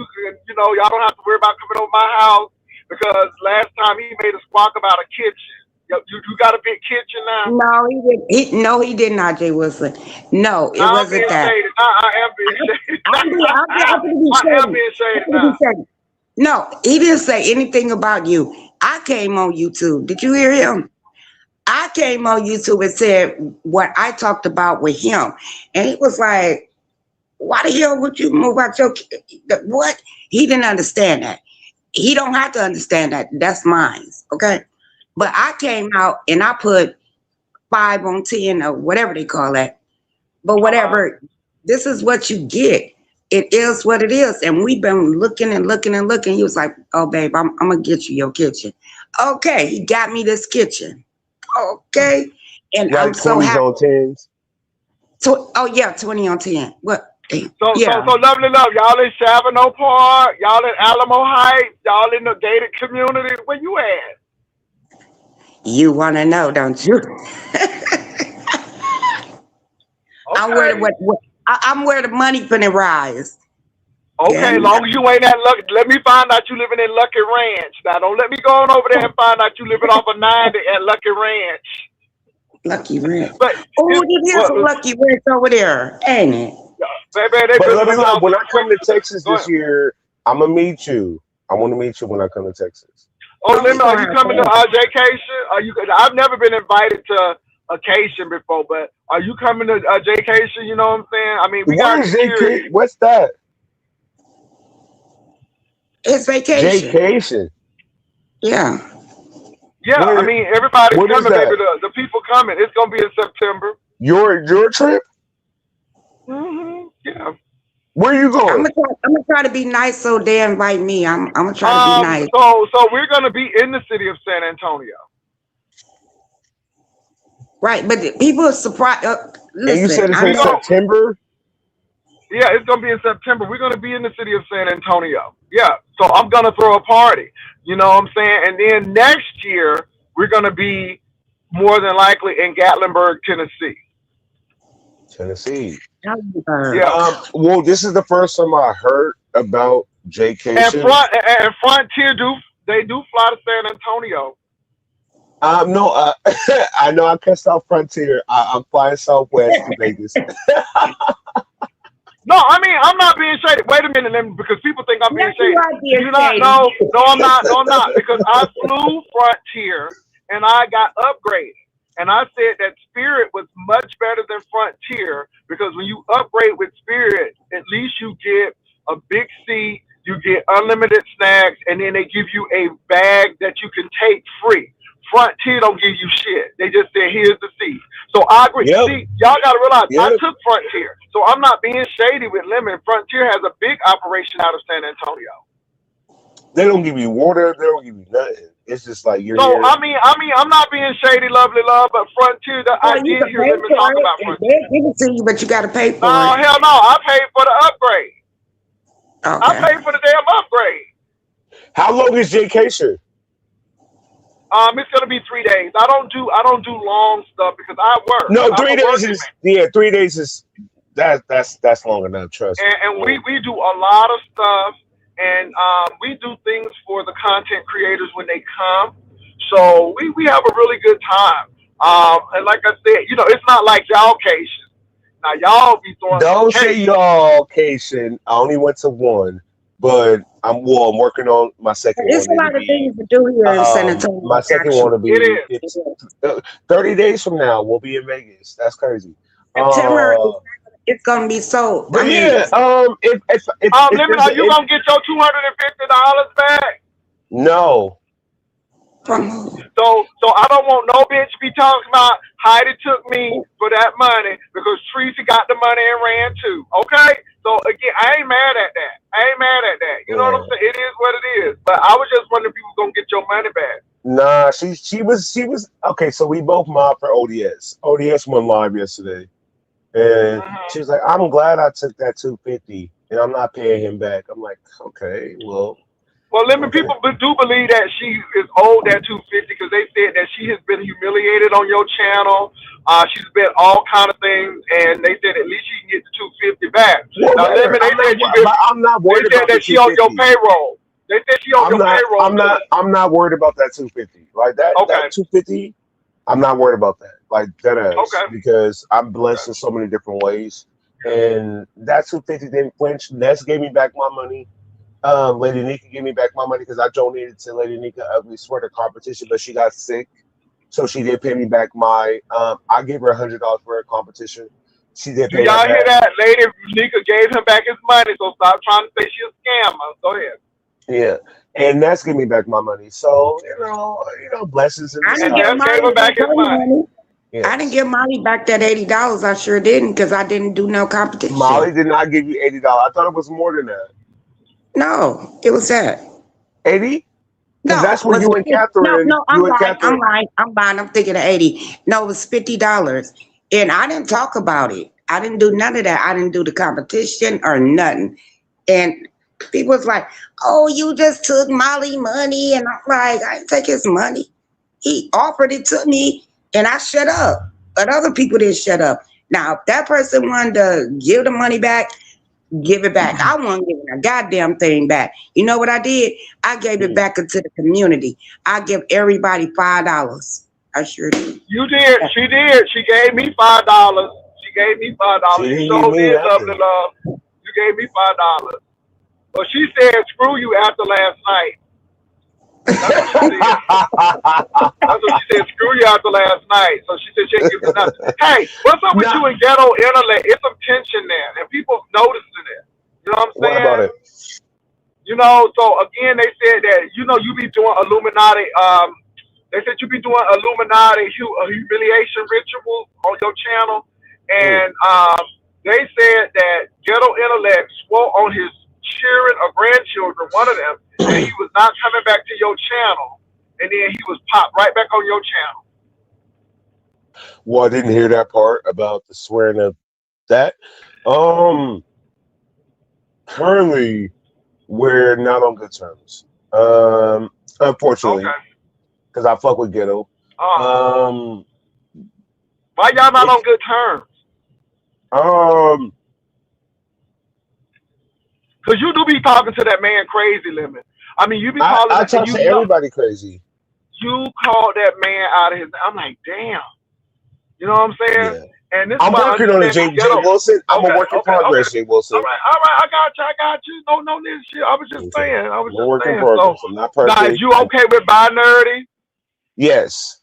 y'all don't have to worry about coming over my house because last time he made a squawk about a kitchen. You got a big kitchen now? No, he did. No, he did not, Jay Wilson. No, it Now I'm wasn't being that. shaded. Now I am being shaded. I'm gonna be I am shady. being I'm shaded gonna be now. shady. No, he didn't say anything about you. I came on YouTube. Did you hear him? I came on YouTube and said what I talked about with him, and he was like, "Why the hell would you move out your what?" He didn't understand that. He don't have to understand that. That's mine, okay? But I came out and I put 5 on 10 or whatever they call that. But Uh-huh. whatever, this is what you get. It is what it is. And we've been looking and looking and looking. He was like, "Oh, babe, I'm going to get you your kitchen." Okay, he got me this kitchen. Okay. And I'm like so 20s happy. on 10s. Oh, yeah, 20 on 10. What? So Yeah. Lovely Love. Y'all in Chavano Park. Y'all in Alamo Heights. Y'all in the gated community. Where you at? You want to know, don't you? I'm where Okay. I'm where the money finna rise. Okay, And long as you ain't that lucky, let me find out you living in Lucky Ranch. Now, don't let me go on over there and find out you living off of 90 at Lucky Ranch. Lucky Ranch. But Oh, it's, it is a well, Lucky Ranch over there, ain't it? baby, they But building Lovely them Love, when houses I come to quick. Texas Go this ahead. year, I'm gonna meet you. I want to meet you when I come to Texas. Oh, Oh, we Lemon, are gonna you have coming to fun. Jaycation? Are you? I've never been invited to a Cation before, but are you coming to Jaycation? You know what I'm saying? I mean, we What got is JK? security. What's that? It's vacation. Jaycation. Yeah. Yeah, I Where? mean, everybody's What is coming, baby. that? The people coming. It's gonna be in September. Your trip? Yeah. Where are you going? I'm gonna try to be nice so they invite me. I'm gonna try to be nice. So we're gonna be in the city of San Antonio. Right, but people are surprised. And you Listen, said it's I in We know. go. September. Yeah, it's gonna be in September. We're gonna be in the city of San Antonio. Yeah. So I'm gonna throw a party. You know what I'm saying? And then next year we're gonna be more than likely in Gatlinburg, Tennessee. Tennessee. Yeah. Well, this is the first time I heard about And Jaycation. Frontier do fly to San Antonio. No, I know I cussed out Frontier. I'm flying Southwest to Vegas. No, I mean I'm not being shady. Wait a minute, because people think I'm being Yes, you shady. are Do you being not shady. know? No, I'm not. No, I'm not. Because I flew Frontier and I got upgraded. And I said that Spirit was much better than Frontier because when you upgrade with Spirit, at least you get a big seat, you get unlimited snacks, and then they give you a bag that you can take free. Frontier don't give you shit. They just say, here's the seat. So I agree. Yep, See, y'all got to realize I yep. took Frontier. So I'm not being shady with Lemon. Frontier has a big operation out of San Antonio. They don't give you water. They don't give you nothing. It's just like you're So here. I'm not being shady, lovely love, but Frontier. I Well, you did can hear pay Lemon for talk it. about And Frontier. they'll give it to you, but you got to pay for No, it. hell no. I paid for the upgrade. I Okay. paid for the damn upgrade. How long is vacation? It's gonna be 3 days. I don't do long stuff because I work. No, I'm 3 a days working is man. 3 days is that's long enough. Trust me. And we do a lot of stuff, and we do things for the content creators when they come. So we have a really good time. And like I said, it's not like y'all cation. Now y'all be throwing some Don't say cation. y'all cation. I only went to one, but I'm working on my second There's one. a lot of things to do here in San Antonio. My second one will be It is. it's 30 days from now. We'll be in Vegas. That's crazy. September, it's gonna be so. But I mean, yeah, if Lemon, there's are you gonna get your $250 back? no. from So I don't want no bitch be talking about Heidi took me for that money because Tracy got the money and ran too. Okay? So again, I ain't mad at that. You know what I'm saying? It is what it is. But I was just wondering if you were gonna get your money back. Nah, she was okay. So we both mobbed for ODS. ODS went live yesterday, and she was like, "I'm glad I took that 250, and I'm not paying him back." I'm like, "Okay, well." Well, Lemon, people do believe that she is owed that 250 because they said that she has been humiliated on your channel. She's been all kind of things, and they said at least she can get the 250 back. Well, Now, Lemon, I'm not worried they said about that she on your payroll. They said she on your payroll. I'm not worried about that 250. Like that 250. I'm not worried about that. Like that is because I'm blessed in so many different ways, and that 250 didn't flinch. Ness gave me back my money. Lady Nika gave me back my money because I donated to Lady Nika Ugly Sweater competition, but she got sick, so she did pay me back my. I gave her $100 for her competition. She did pay. Y'all hear that? Lady Nika gave him back his money, so stop trying to say she's a scammer. Go ahead. Yeah, and that's giving me back my money. So blessings in I disguise. didn't give Molly back his money. Yes. I didn't give Molly back that $80. I sure didn't because I didn't do no competition. Molly did not give you $80. I thought it was more than that. No, it was that 80. No, that's where you and Catherine. No, I'm lying. I'm thinking of 80. No, it was $50, and I didn't talk about it. I didn't do none of that. I didn't do the competition or nothing. And people was like, "Oh, you just took Molly money," and I'm like, "I didn't take his money. He offered it to me, and I shut up. But other people didn't shut up. Now, if that person wanted to give the money back, give it back. I wasn't giving a goddamn thing back. You know what I did? I gave it back into the community. I give everybody $5. I sure did. You did. She did. She gave me $5. She gave me $5. You so did, lovely love. You gave me $5. But she said, "Screw you" after last night. That's what she said. That's what she said. "Screw you" after last night. So she said she ain't giving nothing. Hey, what's up with you and Ghetto Intellect? It's some tension there, and people noticing it. You know what I'm saying? What about it? So again, they said that you be doing Illuminati. They said you be doing Illuminati humiliation rituals on your channel, and they said that Ghetto Intellect swore on his children or grandchildren, one of them, that he was not coming back to your channel, and then he was popped right back on your channel. Well, I didn't hear that part about the swearing of that. Currently, we're not on good terms. Unfortunately, because I fuck with Ghetto. Why y'all not on good terms? Because you do be talking to that man crazy, Lemon. I mean, you be calling. I talk to everybody crazy. You called that man out of his. I'm like, damn. You know what I'm saying? Yeah. And this I'm working on it, Jay Wilson. I'm a work in progress, Jay Wilson. All right. I got you. No, this shit. I was just saying. I'm a work in progress. I'm not perfect. Now, is you okay with Binary? Yes.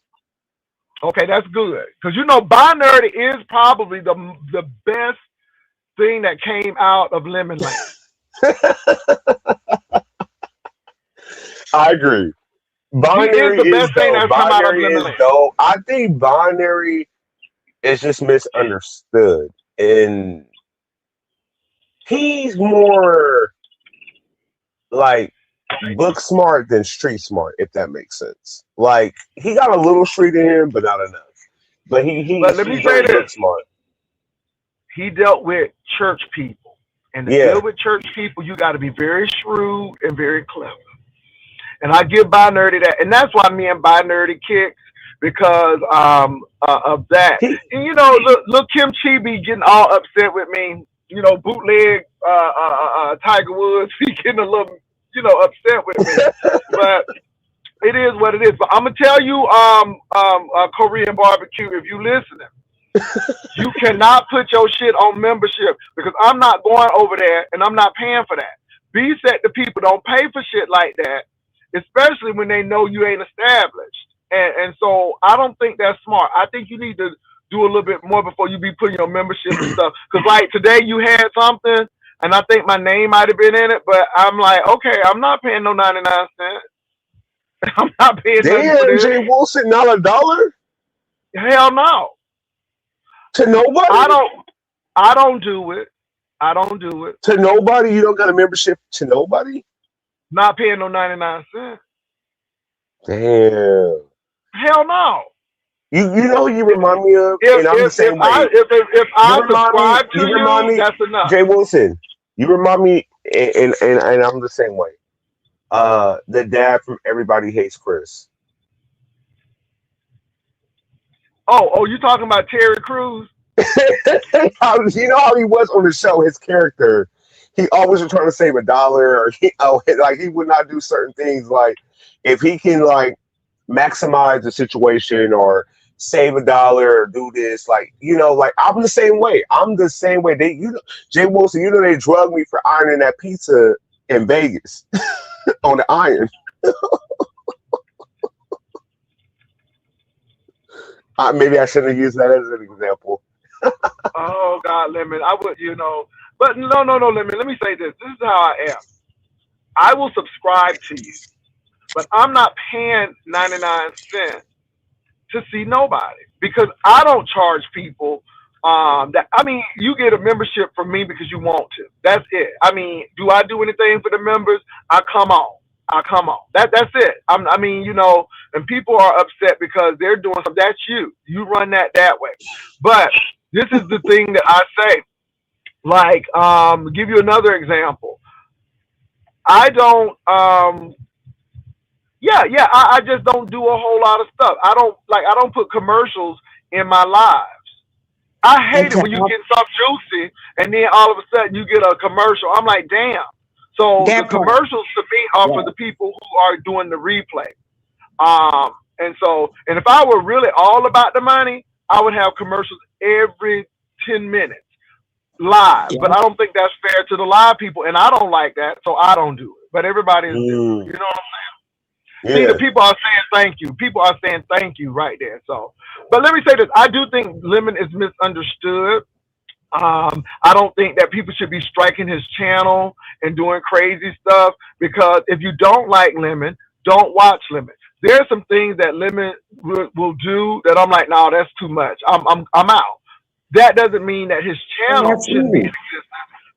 Okay, that's good. Because Binary is probably the best thing that came out of Lemon Land. I agree. Binary is the best thing that's come out of Lemon Land. I think Binary is just misunderstood, and he's more like book smart than street smart, if that makes sense. Like he got a little street in him, but not enough. But But let me he's say very book this: smart. he dealt with church people, and to Yeah. deal with church people, you got to be very shrewd and very clever. And I give Bi-Nerdy that, and that's why me and Bi-Nerdy kicks because of that. He And look, Kim Chi be getting all upset with me. Bootleg Tiger Woods, he getting a little upset with me. But it is what it is. But I'm gonna tell you, Korean barbecue, if you listening, you cannot put your shit on membership because I'm not going over there and I'm not paying for that. B-Set the people don't pay for shit like that, especially when they know you ain't established. And so I don't think that's smart. I think you need to do a little bit more before you be putting your membership and stuff. Because like today you had something, and I think my name might have been in it, but I'm like, okay, I'm not paying no 99 cents. I'm not paying nothing for damn this. Jay Wilson, not $1 Hell no. to nobody. I don't do it. I don't do it. To nobody. You don't got a membership to nobody. Not paying no 99 cents. Damn. Hell no. You know who you remind me of, and I'm the same way. If I You remind me. subscribe to You remind you, me. that's enough. Jay Wilson. You remind me, and I'm the same way. The dad from Everybody Hates Chris. Oh, you talking about Terry Crews? You know how he was on the show. His character, he always was trying to save $1, or he would not do certain things. Like if he can maximize the situation or save $1 or do this, like I'm the same way. Jay Wilson, they drugged me for ironing that pizza in Vegas on the iron. Maybe I shouldn't have used that as an example. Oh God, Lemon, I would, but no, Lemon. Let me say this. This is how I am. I will subscribe to you, but I'm not paying 99 cents to see nobody because I don't charge people. You get a membership from me because you want to. That's it. Do I do anything for the members? I come on. That's it. And people are upset because they're doing something. That's you. You run that way. But this is the thing that I say. Like, give you another example. I don't. I just don't do a whole lot of stuff. I don't put commercials in my lives. I hate it when you get something juicy and then all of a sudden you get a commercial. I'm like, damn. So the commercials to me are for the people who are doing the replay. And if I were really all about the money, I would have commercials every 10 minutes live. Yeah. But I don't think that's fair to the live people, and I don't like that, so I don't do it. But everybody is doing it. You know what I'm saying? Yeah. See, the people are saying thank you. People are saying thank you right there. So, but let me say this. I do think Lemon is misunderstood. I don't think that people should be striking his channel and doing crazy stuff, because if you don't like Lemon, don't watch Lemon. There are some things that Lemon will do that I'm like, no, that's too much. I'm out. That doesn't mean that his channel shouldn't be in existence,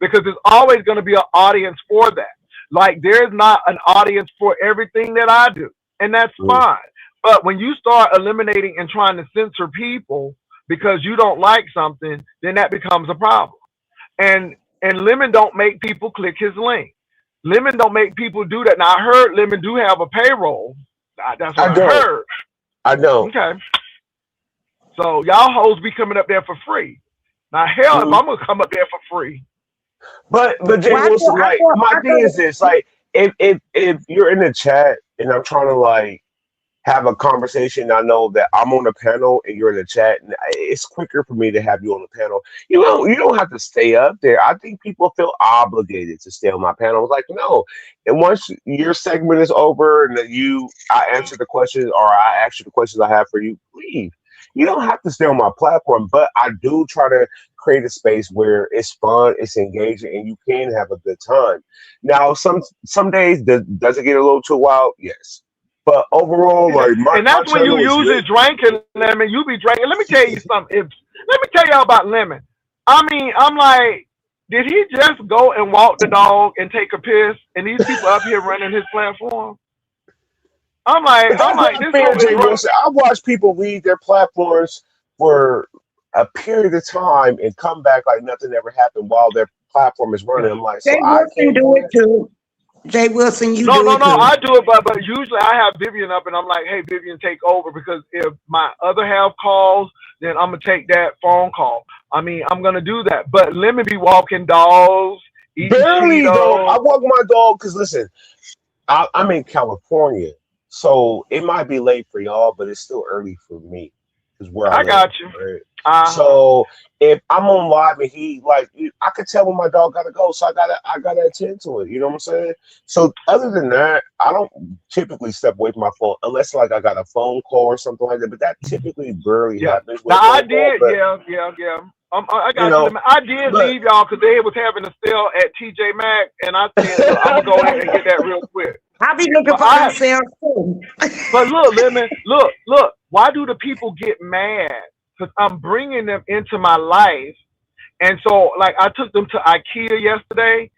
because there's always going to be an audience for that. Like, there's not an audience for everything that I do, and that's fine. But when you start eliminating and trying to censor people because you don't like something, then that becomes a problem. And Lemon don't make people click his link. Lemon don't make people do that. Now, I heard Lemon do have a payroll. That's what I heard. I know. Okay. So y'all hoes be coming up there for free. Now, hell, if I'm gonna come up there for free. But Jay Wilson, my thing is this: if you're in the chat and I'm trying to have a conversation, I know that I'm on the panel and you're in the chat, and it's quicker for me to have you on the panel. You don't have to stay up there. I think people feel obligated to stay on my panel. It's like, no. And once your segment is over and I answer the questions, or I ask you the questions I have for you, leave. You don't have to stay on my platform, but I do try to create a space where it's fun, it's engaging, and you can have a good time. Now, some days does it get a little too wild? Yes. But overall, and that's when you usually drinking, Lemon. You be drinking. Let me tell you something. Let me tell y'all about Lemon. I'm like, Did he just go and walk the dog and take a piss? And these people up here running his platform? But I'm that's like, not this fair, dude is Jay run. Wilson. I watch people leave their platforms for a period of time and come back like nothing ever happened while their platform is running. I'm like, so Jay I Wilson can't do do it it. too. Jay Wilson, you No, do no, it no. too. I do it, but usually I have Vivian up, and I'm like, hey, Vivian, take over because if my other half calls, then I'm gonna take that phone call. I mean, I'm gonna do that. But let me be walking dogs, eating Barely though. I Cheetos. walk my dog because listen, I'm in California, so it might be late for y'all, but it's still early for me because where I I live, got you. right? Uh huh. So if I'm on live and he like, I could tell when my dog gotta go, so I gotta attend to it. You know what I'm saying? So other than that, I don't typically step away from my phone unless like I got a phone call or something like that. But that typically barely Yeah. happens Now with I phone call. did. But Yeah, yeah, yeah. I you got you. know, I did but leave y'all because they was having a sale at TJ Maxx, and I said, look, I'm gonna go in and get that real quick. I be looking But for them I sales too. But look, Lemon, look. Why do the people get mad? Because I'm bringing them into my life, and so like I took them to IKEA yesterday,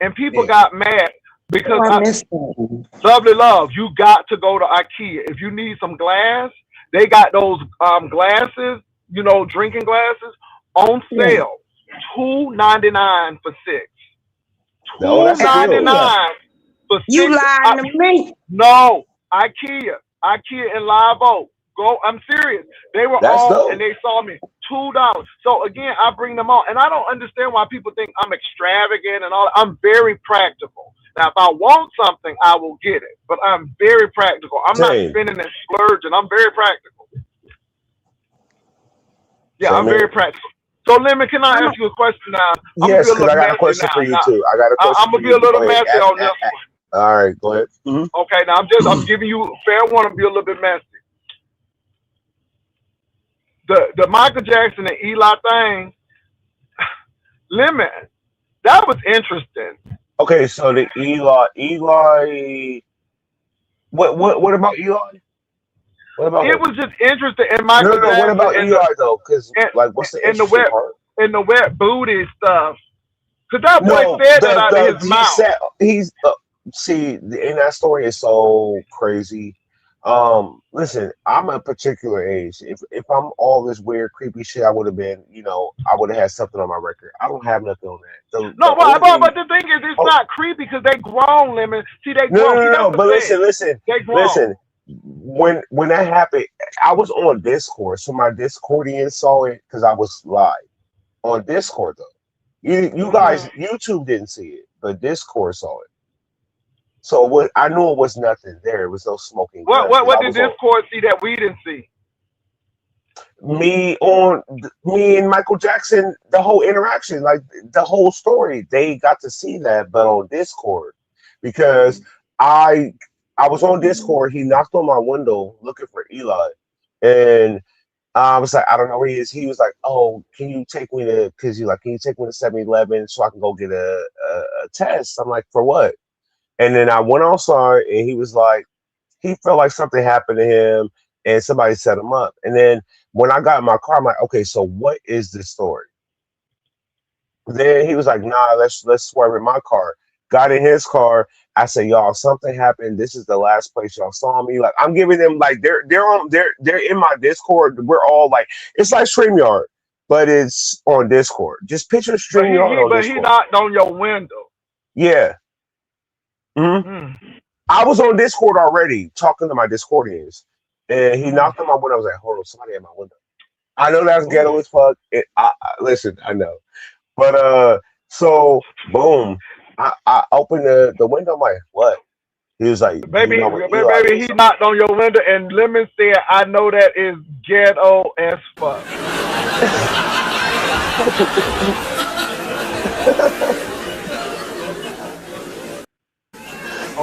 and people yeah, got mad because Oh, I I missed that. lovely love. You got to go to IKEA if you need some glass. They got those glasses, drinking glasses on Yeah. sale, $2.99 for six. no, Two that's a At ninety deal. IKEA. nine for You six. lying to me. No, IKEA and Live Oak. Go, I'm serious. They were That's on and dope. they saw me $2. So again, I bring them on, and I don't understand why people think I'm extravagant and all. I'm very practical. Now, if I want something, I will get it, but I'm very practical. I'm not Same, spending and splurging. I'm very practical. Yeah, same I'm very here. practical. So, Lemon, can I I'm a, ask you a question now? I'm gonna be Yes, a because I little got a messy question now. for you Now, too. I got a question I'm for gonna be you, a but go little ahead. messy on this one. All right, go ahead. Okay, now I'm giving you fair one to be a little bit messy. The Michael Jackson and Eli thing, Lemon, that was interesting. Okay, so the Eli, what about Eli? What about It him? was just interesting in No, Michael no, no. What Jackson about and Eli though? Because and, like, what's the and the interesting wet part? and the wet booty stuff. Cause that boy No, said that out of his he mouth. said he's see, and that story is so crazy. Listen, I'm a particular age. If I'm all this weird, creepy shit, I would have been, I would have had something on my record. I don't have nothing on that. The No, only but thing. the thing is, it's Oh, not creepy because they grown, Lemon. See, they no, no, grown. See, no, that's no. the But thing. They grown. listen. When that happened, I was on Discord, so my Discordian saw it because I was live on Discord though. You Hmm. guys, YouTube didn't see it, but Discord saw it. So what I knew it was nothing there. It was no smoking What gun what because I what did was on Discord see that we didn't see? me and Michael Jackson, the whole interaction, like the whole story. They got to see that, but on Discord because I I was on Discord. He knocked on my window looking for Eli, and I was like, I don't know where he is. He was like, oh, can you take me to? Because you like, can you take me to 7-Eleven so I can go get a test? I'm like, for what? And then I went outside, and he was like, he felt like something happened to him, and somebody set him up. And then when I got in my car, I'm like, okay, so what is this story? Then he was like, nah, let's swerve in my car. Got in his car. I said, y'all, something happened. This is the last place y'all saw me. Like I'm giving them like they're in my Discord. We're all like it's like StreamYard, but it's on Discord. Just picture But he StreamYard he on but he Discord. knocked on your window. Yeah. hmm Hmm. I was on Discord already talking to my Discordians, and he Hmm. knocked on my window. I was like, hold on, somebody at my window. I know that's Ooh. ghetto as fuck. Listen, I know. But so boom, I opened the window. I'm like, what? He was like, do you Baby, know where Eli baby, is? he knocked on your window, and Lemon said, "I know that is ghetto as fuck."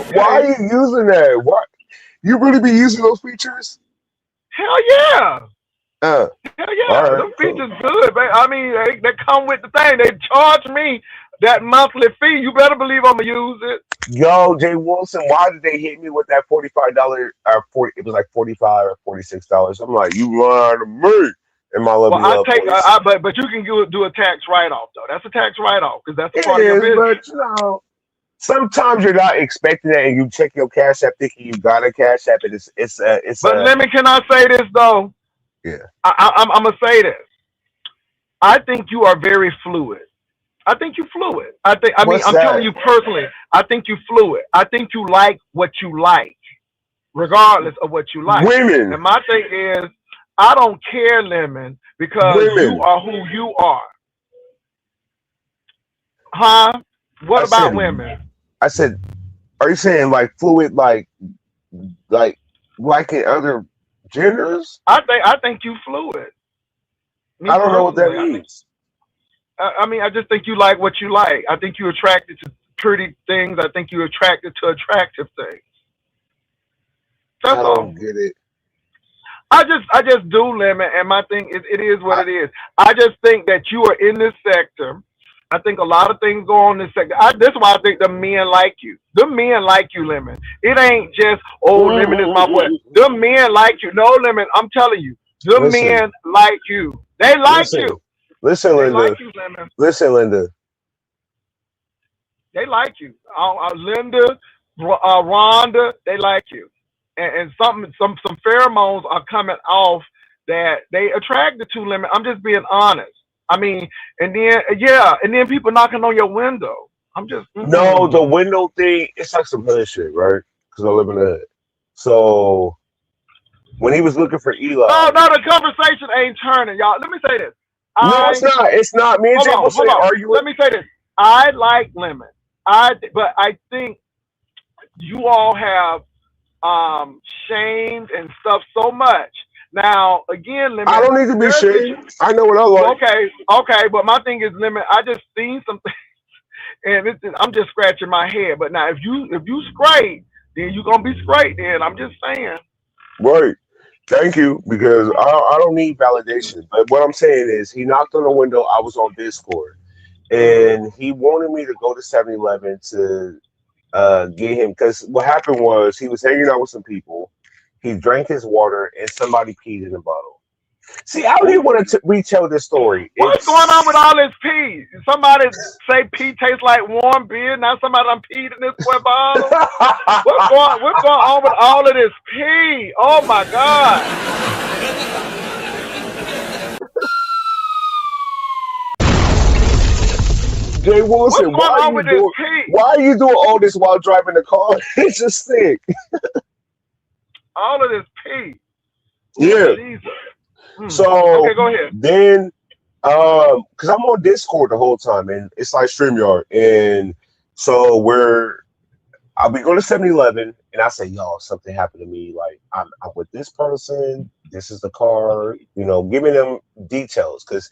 Why are Okay. you using that? What? You really be using those features? Hell yeah. Uh, Hell all yeah. right, Them cool. features good, baby. I mean, they come with the thing. They charge me that monthly fee. You better believe I'm gonna use it. Yo, Jay Wilson, why did they hit me with that $45 or 40? It was like 45 or $46. I'm like, you lying to me? in my lovely Well, I love take, voice. but you can do a tax write-off though. That's a tax write-off because that's a It part of your is, business. but sometimes you're not expecting that, and you check your cash app thinking you got a cash app, and it's But a Lemon, can I say this though? yeah. I'm gonna say this. I think you are very fluid. I think you fluid. I mean, What's I'm telling that? you personally. I think you fluid. I think you like what you like, regardless of what you like. Women, And my thing is, I don't care, Lemon, because you women. are who you are. Huh? I What said, about women? I said, are you saying like fluid, like in other genders? I think you fluid. Me I don't know what that personally, I think. means. I mean, I just think you like what you like. I think you're attracted to pretty things. I think you're attracted to attractive things. That's I all. don't get it. I just do, Lemon, and my thing is, it is what I, it is. I just think that you are in this sector. I think a lot of things go on in this sector. This is why I think the men like you. The men like you, Lemon. It ain't just, oh, Lemon is my boy. The men like you. No, Lemon, I'm telling you, the listen, men like you. They like listen, you. listen, They like Linda. you, Lemon. Listen, Linda. They like you. Linda, Rhonda, they like you. And some pheromones are coming off that they attracted to, Lemon. I'm just being honest. I mean, and then and then people knocking on your window. I'm just No, the mm-mm. window thing, it's like some hood shit, right? Because I live in the hood. So when he was looking for Oh Eli, no, the conversation ain't turning, y'all. Let me say this. no, it's I not. It's not. Me and hold Jay on, will hold say on. arguing. Let me say this. I like Lemon. But I think you all have shamed and stuff so much. Now, again, I Lemon, don't need to be there's shamed. I know what I like. okay, but my thing is, Lemon, I just seen something, and I'm just scratching my head. But now, if you straight, then you gonna be straight. Then I'm just saying. Right. Thank you, because I don't need validation. But what I'm saying is, he knocked on the window. I was on Discord, Hmm. and he wanted me to go to 7-Eleven to get him. Because what happened was he was hanging out with some people. He drank his water, and somebody peed in the bottle. See, I don't even Ooh. want to retell this story. What's going on with all this pee? Somebody say pee tastes like warm beer. Now somebody done peed in this boy bottle. What's going on with all of this pee? Oh my God. Jay What's Wilson, going on with this pee? why are you doing all this while driving the car? It's just sick. All of this pee. Oh Yeah. Jesus. So Okay, go ahead. then, because I'm on Discord the whole time, and it's like StreamYard, and so I'll be going to 7-Eleven, and I say, yo, something happened to me. Like, I'm with this person. This is the car. Giving them details. Because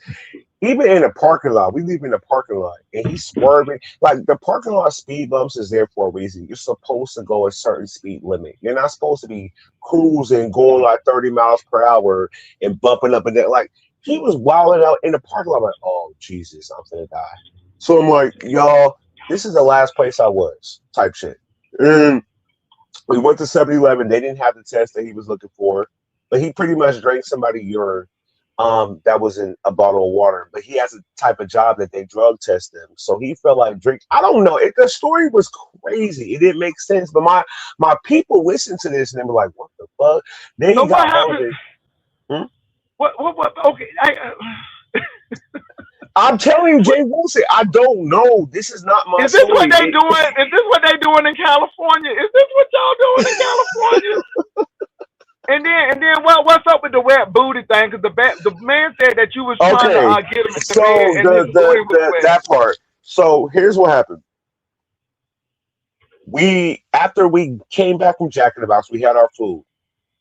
even in a parking lot, we live in a parking lot, and he's swerving. Like, the parking lot speed bumps is there for a reason. You're supposed to go a certain speed limit. You're not supposed to be cruising, going like 30 miles per hour and bumping up and down. Like, he was wilding out in the parking lot. I'm like, oh, Jesus, I'm gonna die. So I'm like, y'all, this is the last place I was, type shit. And we went to 7-Eleven. They didn't have the test that he was looking for, but he pretty much drank somebody's urine that was in a bottle of water. But he has a type of job that they drug test him. So he felt like drink. I don't know. The story was crazy. It didn't make sense. But my people listened to this and they were like, what the fuck? Then So he what got home. happened? Hmm? What? Okay. I'm telling you, Jay Wilson, I don't know. This is not my Is this what story. they doing? Is this what they doing in California? Is this what y'all doing in California? And then what's up with the wet booty thing? Because the man said that you was trying to Okay. get him in the So bed and his booty was wet. that part. So here's what happened. After we came back from Jack in the Box, we had our food.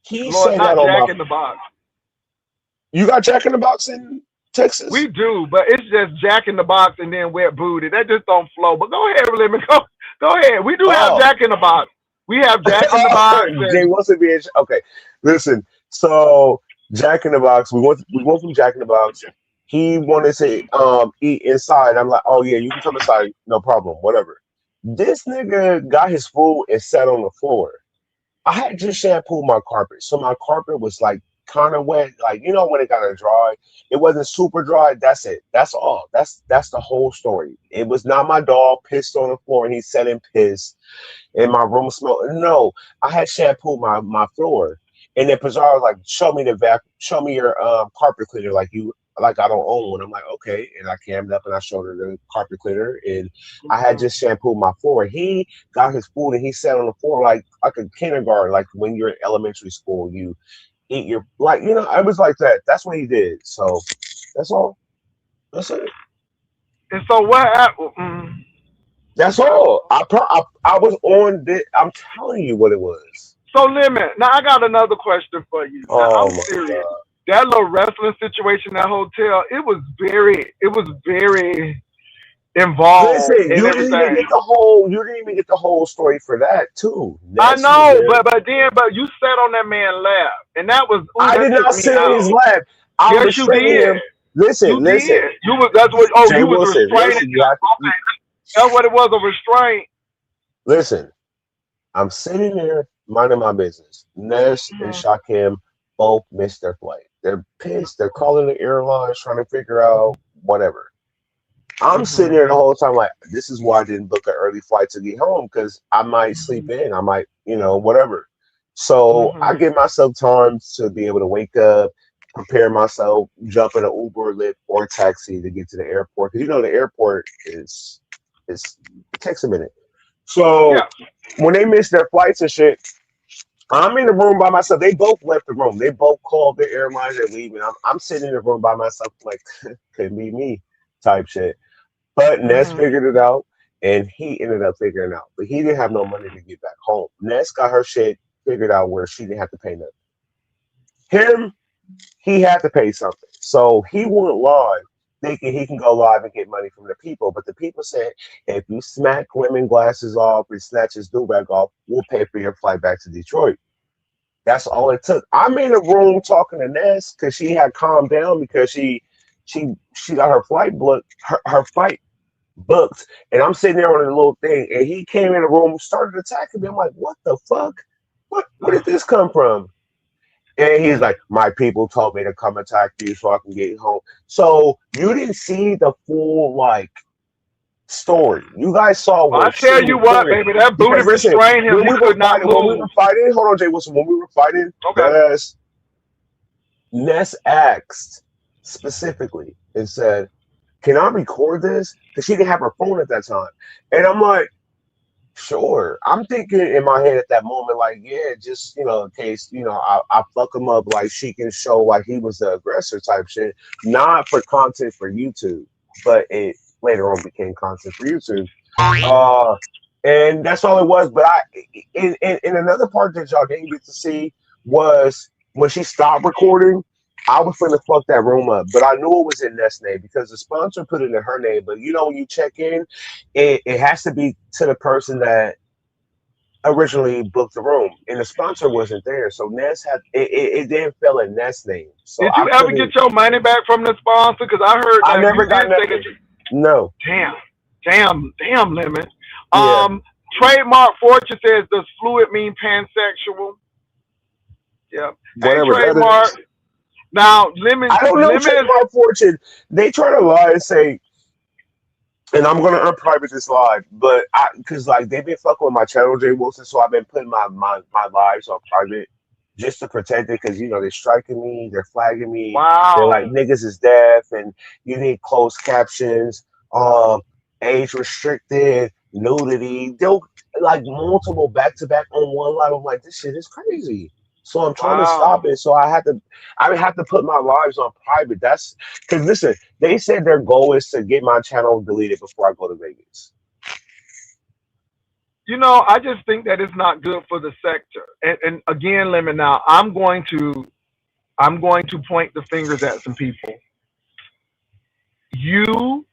He Lord, said that not on Jack my. in the Box. You got Jack in the Box in Texas? We do, but it's just Jack in the Box and then wet booty. That just don't flow. But go ahead, Lemon. Go ahead. We do have Oh, Jack in the Box. We have Jack in the Box, oh, Jay and Wilson being okay. Listen, so Jack in the Box. We went from Jack in the Box. He wanted to eat inside. I'm like, oh yeah, you can come inside, no problem, whatever. This nigga got his food and sat on the floor. I had just shampooed my carpet, so my carpet was like kind of wet, like you know when it got dry. It wasn't super dry. That's it. That's all. That's the whole story. It was not my dog pissed on the floor and he sat and pissed and my room smelled. No, I had shampooed my floor, and then Pizarro was like, show me your carpet cleaner, like I don't own one. I'm like, okay, and I cammed up and I showed her the carpet cleaner, and I had just shampooed my floor. He got his food and he sat on the floor like a kindergarten, like when you're in elementary school, you eat your like you know. I was like that. That's what he did. So that's all. That's it. And so what? That's all. I was on this. I'm telling you what it was. So Lemon. Now I got another question for you. Now Oh I'm my serious. god. That little wrestling situation, that hotel, it was very involved Listen, in everything. you didn't even get the whole story for that too. I Ness was know, there. but you sat on that man's lap, and that was I that did not took me sit on his out. lap. I Yes, you restrained did. him. Listen, You listen. did. You was that's what. Oh, Jay you was Wilson, restraining listen, him. you have Okay, that's what it was, a restraint. listen. I'm sitting there minding my business. Ness and Mhm. Shakim both missed their flight. They're pissed. They're calling the airlines trying to figure out whatever. I'm sitting Mhm. there the whole time like, this is why I didn't book an early flight to get home because I might sleep Mhm. in. I might, whatever. So I Mhm. give myself time to be able to wake up, prepare myself, jump in an Uber, Lyft, or taxi to get to the airport. Because the airport is it takes a minute. So Yeah. when they miss their flights and shit, I'm in the room by myself. They both left the room. They both called the airlines. They're leaving. I'm sitting in the room by myself, like, could be me type shit. But Ness Mhm. figured it out, and he ended up figuring it out. But he didn't have no money to get back home. Ness got her shit figured out where she didn't have to pay nothing. Him, he had to pay something. So he went live, thinking he can go live and get money from the people. But the people said, if you smack women glasses off and snatch his do-rag off, we'll pay for your flight back to Detroit. That's all it took. I'm in the room talking to Ness because she had calmed down because she got her flight booked, her flight booked, and I'm sitting there on a little thing, and he came in the room, started attacking me. I'm like, what the fuck? Where did this come from? And he's like, my people told me to come attack you so I can get home. So you didn't see the full story. You guys saw Well, I where she tell you what, recorded. baby, that booty Because listen, restrained him. He could not when we move. were fighting, hold on, Jay Wilson, when we were fighting, Okay. Ness asked specifically and said, can I record this? Because she didn't have her phone at that time. And I'm like, sure. I'm thinking in my head at that moment, like, yeah, just, in case, I fuck him up, like she can show like he was the aggressor type shit. Not for content for YouTube, but it later on became content for YouTube. Uh, and that's all it was. But in another part that y'all didn't get to see was when she stopped recording, I was finna fuck that room up. But I knew it was in Ness' name because the sponsor put it in her name. But when you check in, it has to be to the person that originally booked the room, and the sponsor wasn't there. So Ness had it didn't fill in Ness' name. So Did I you ever couldn't. get your money back from the sponsor? Because I heard I that you never got did say that. nothing. No. Damn, Lemon. Yeah. Trademark Fortune says, does fluid mean pansexual? Yeah. Hey, Whatever that Trademark. is. Now, Lemon I don't know. is Trademark Fortune. They try to lie and say, and I'm gonna unprivate this live, but because they've been fucking with my channel, Jay Wilson, so I've been putting my lives on private just to protect it. Because they're striking me, they're flagging me, they're like wow. niggas is deaf, and you need closed captions, age restricted, nudity. They'll like multiple back to back on one live. I'm like, this shit is crazy. So I'm trying to stop Wow. it. So I would have to put my lives on private. That's because listen, they said their goal is to get my channel deleted before I go to Vegas. I just think that it's not good for the sector. And again, Lemon, now I'm going to point the fingers at some people. You,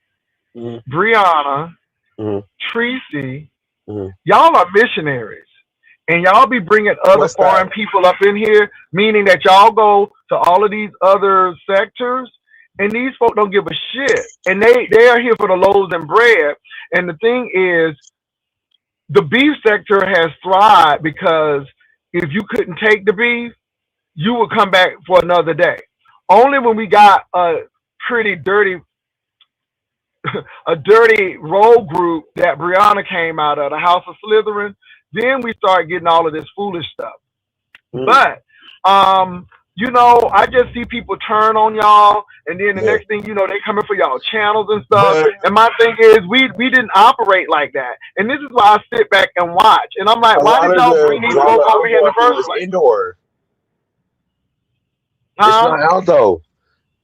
Mhm, Brianna, mhm, Tracy, mhm. y'all are missionaries. And y'all be bringing other What's foreign that? people up in here, meaning that y'all go to all of these other sectors, and these folk don't give a shit. And they are here for the loaves and bread. And the thing is, the beef sector has thrived because if you couldn't take the beef, you would come back for another day. Only when we got a pretty dirty, a dirty role group that Brianna came out of, the House of Slytherin, then we start getting all of this foolish stuff. But you know, I just see people turn on y'all, and then the next thing you know, they coming for y'all channels and stuff. And my thing is, we didn't operate like that. And this is why I sit back and watch. And I'm like, why did y'all bring these folks over here in the first place? Indoor. It's not out though.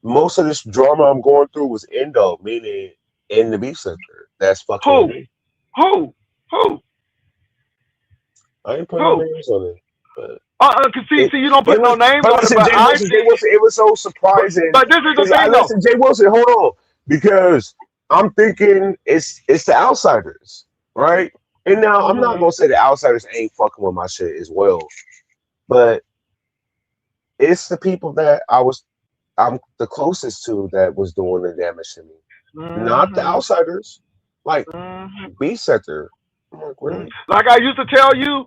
Most of this drama I'm going through was indoor, meaning in the beef center. That's fucking me. Who? I ain't putting no names on it. But see, you don't put no names on it, but it was so surprising. But this is the thing, though. Listen, Jay Wilson, hold on, because I'm thinking it's the outsiders, right? And now I'm not gonna say the outsiders ain't fucking with my shit as well, but it's the people that I'm the closest to that was doing the damage to me, not the outsiders. Like B Center. I'm like, really? Like I used to tell you,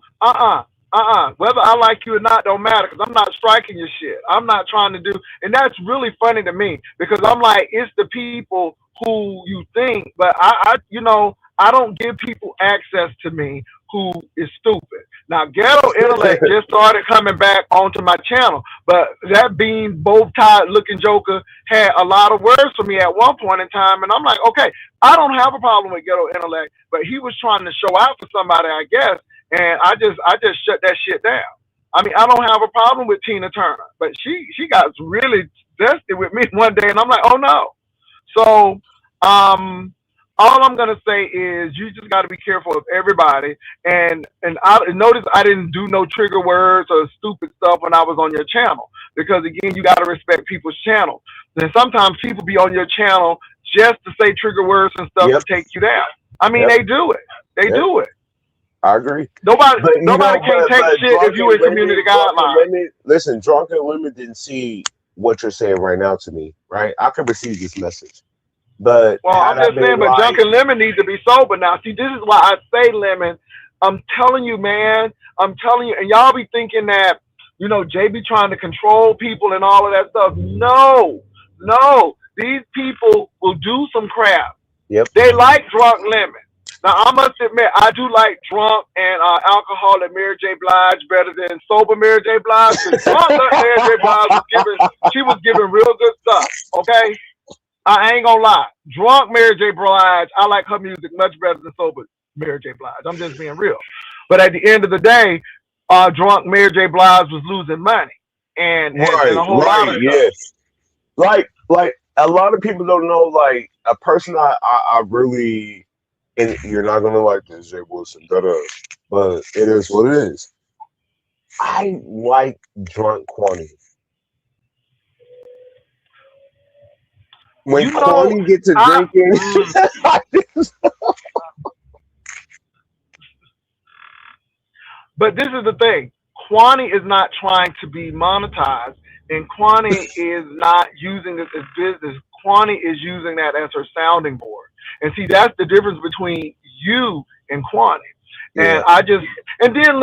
whether I like you or not don't matter, because I'm not striking your shit. I'm not trying to do, and that's really funny to me, because I'm like, it's the people who you think, but I don't give people access to me who is stupid. Now, Ghetto Intellect just started coming back onto my channel, but that being both tied looking Joker had a lot of words for me at one point in time, and I'm like, okay, I don't have a problem with Ghetto Intellect, but he was trying to show out for somebody, I guess, and I just shut that shit down. I mean, I don't have a problem with Tina Turner, but she got really zesty with me one day, and I'm like, oh no. So, all I'm gonna say is you just got to be careful of everybody. And I notice I didn't do no trigger words or stupid stuff when I was on your channel, because again, you got to respect people's channel. And sometimes people be on your channel just to say trigger words and stuff to take you down. I mean, they do it. They do it. I agree. Nobody can't take shit if you in community guidelines. Listen, Drunken Lemon didn't see what you're saying right now to me, right? I can receive this message. But I'm just saying, but Drunken Lemon needs to be sober now. See, this is why I say, Lemon, I'm telling you, man, I'm telling you, and y'all be thinking that, you know, Jay be trying to control people and all of that stuff. No, these people will do some crap. Yep. They like Drunk Lemon. Now, I must admit, I do like drunk and alcoholic Mary J. Blige better than sober Mary J. Blige. Drunk Mary J. Blige was giving real good stuff, okay? I ain't gonna lie. Drunk Mary J. Blige, I like her music much better than sober Mary J. Blige. I'm just being real. But at the end of the day, drunk Mary J. Blige was losing money. And a whole lot of stuff. Like a lot of people don't know, like a person I really, and you're not gonna like this, Jay Wilson, but it is what it is. I like Drunk Kwani. When Kwani gets to drinking, but this is the thing. Kwani is not trying to be monetized, and Kwani is not using this as business. Kwani is using that as her sounding board. And see, that's the difference between you and Kwani. And and then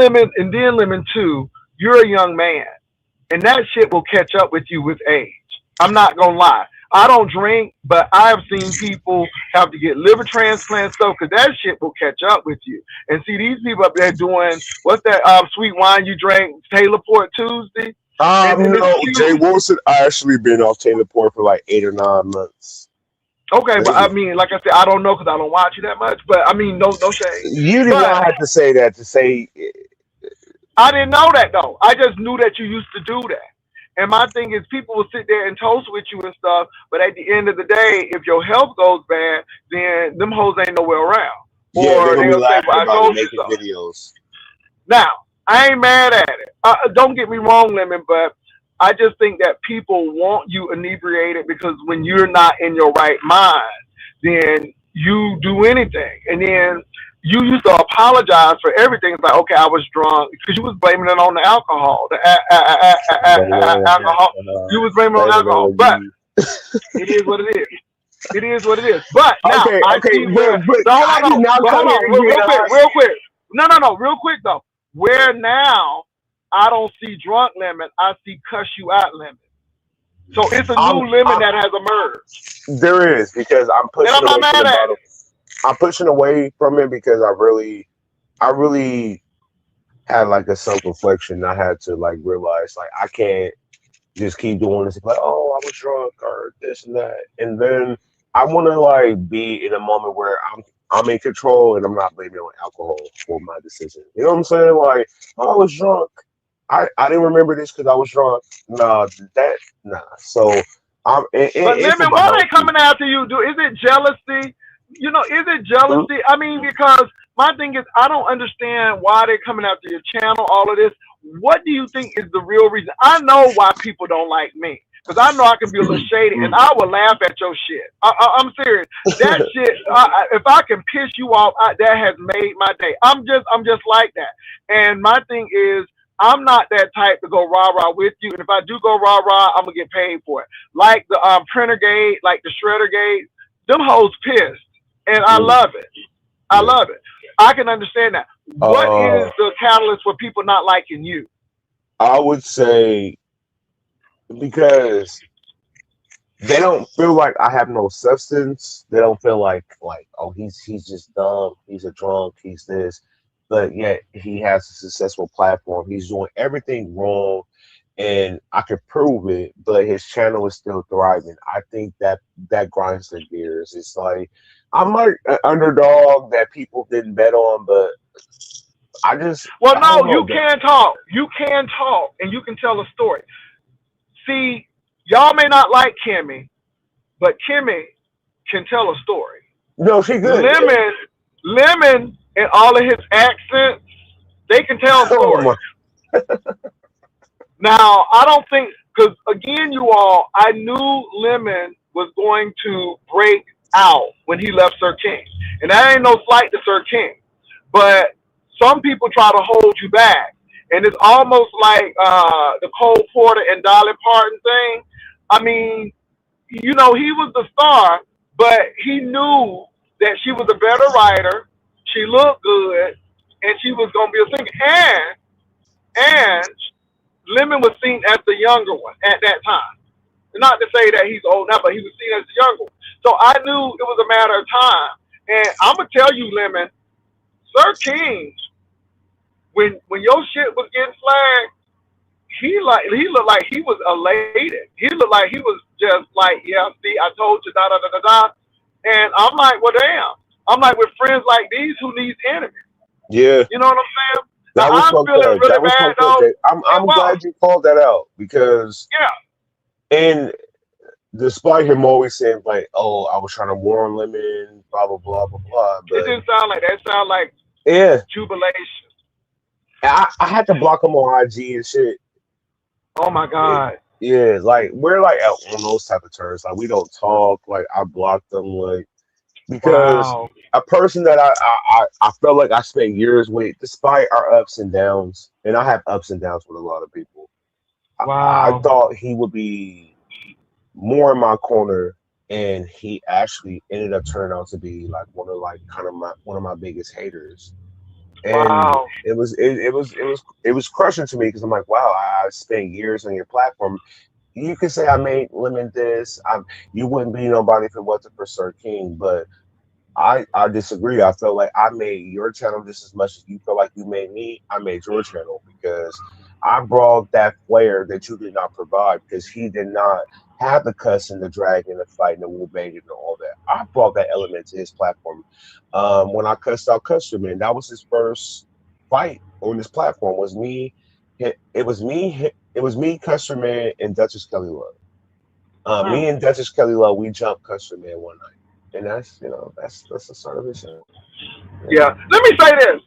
Lemon too, you're a young man, and that shit will catch up with you with age. I'm not gonna lie. I don't drink, but I've seen people have to get liver transplant stuff, because that shit will catch up with you. And see, these people up there doing, what's that sweet wine you drank, Taylor Port Tuesday? No, Jay Wilson, I actually been off Taylor Port for like 8 or 9 months. Okay, but I mean, like I said, I don't know because I don't watch you that much, but I mean, no shade. You did not have to say that to say. I didn't know that though. I just knew that you used to do that. And my thing is, people will sit there and toast with you and stuff, but at the end of the day, if your health goes bad, then them hoes ain't nowhere around. Or they'll say, well, I told you so. Videos. Now, I ain't mad at it. Don't get me wrong, Lemon, but I just think that people want you inebriated, because when you're not in your right mind, then you do anything. And then you used to apologize for everything. It's like, okay, I was drunk, because you was blaming it on the alcohol. Alcohol. You was blaming it on alcohol, but it is what it is. It is what it is. But now, hold on, real quick. No, real quick though. Where now I don't see drunk Lemon. I see cuss you out Lemon. So it's a I'm, new Lemon I'm that has emerged, there is because I'm and I'm pushing not away from mad the at bottom. it. I'm pushing away from it because I really had like a self reflection. I had to like realize like I can't just keep doing this. Like, oh, I was drunk or this and that, and then I want to like be in a moment where I'm in control and I'm not blaming on alcohol for my decision. You know what I'm saying? Like, oh, I was drunk. I didn't remember this because I was drunk. Nah, that nah. So But it's Lemon, about why they healthy. coming after you? Do is it jealousy? Is it Mm, jealousy? I mean, because my thing is, I don't understand why they're coming after your channel. All of this. What do you think is the real reason? I know why people don't like me. Because I know I can be a little shady, and mm. I will laugh at your shit. I'm serious. That shit. If I can piss you off, that has made my day. I'm just like that. And my thing is, I'm not that type to go rah rah with you. And if I do go rah rah, I'm gonna get paid for it. Like the printer gate, like the shredder gate, them hoes pissed, and I Mm, love it. I yeah. love it. I can understand that. What is Uh, the catalyst for people not liking you? I would say because they don't feel like I have no substance. They don't feel like oh he's just dumb. He's a drunk. He's this, but yet he has a successful platform. He's doing everything wrong, and I could prove it. But his channel is still thriving. I think that grinds their gears. It's like I'm like an underdog that people didn't bet on, but Well, I don't no, know, you man. can talk. You can talk, and you can tell a story. See, y'all may not like Kimmy, but Kimmy can tell a story. No, she good. Lemon, and all of his accents, they can tell Oh my. stories. Now, I don't think, because again, you all, I knew Lemon was going to break out when he left Sir King. And that ain't no slight to Sir King. But some people try to hold you back. And it's almost like the Cole Porter and Dolly Parton thing. I mean, he was the star, but he knew that she was a better writer. She looked good, and she was going to be a singer. And Lemon was seen as the younger one at that time. Not to say that he's old now, but he was seen as the younger one. So I knew it was a matter of time. And I'm gonna tell you, Lemon, Sir King, when your shit was getting flagged, he looked like he was elated. He looked like he was just like, yeah, see, I told you, da da da da da. And I'm like, well, damn. I'm like, with friends like these, who needs enemies? Yeah. You know what I'm saying? Now That was I'm fucked feeling up. really That was bad fucked up, though. Jay. It I'm was, glad you called that out because yeah. and despite him always saying like, "Oh, I was trying to warn Lemon," blah blah blah blah blah, It but didn't sound like that. It sounded like yeah, jubilation. I had to block him on IG and shit. Oh my Yeah, God. yeah, like we're like out on those type of terms. Like we don't talk. Like I blocked them. Like because Wow. a person that I felt like I spent years with, despite our ups and downs, and I have ups and downs with a lot of people. I Wow. thought he would be more in my corner, and he actually ended up turning out to be like one of my biggest haters. And Wow. it was crushing to me because I'm like, wow, I spent years on your platform. You could say I made Lemon this. You wouldn't be nobody if it wasn't for Sir King, but I disagree. I felt like I made your channel just as much as you feel like you made me. I made your channel because I brought that flair that you did not provide because he did not have the cussing, the dragging, the fighting, the woo banging, and all that. I brought that element to his platform. When I cussed out Custerman, that was his first fight on this platform. Was me. It was me, Custerman, and Duchess Kelly Love. Hmm. Me and Duchess Kelly Love, we jumped Custerman one night. And that's the start of it. Yeah. Yeah. Let me say this.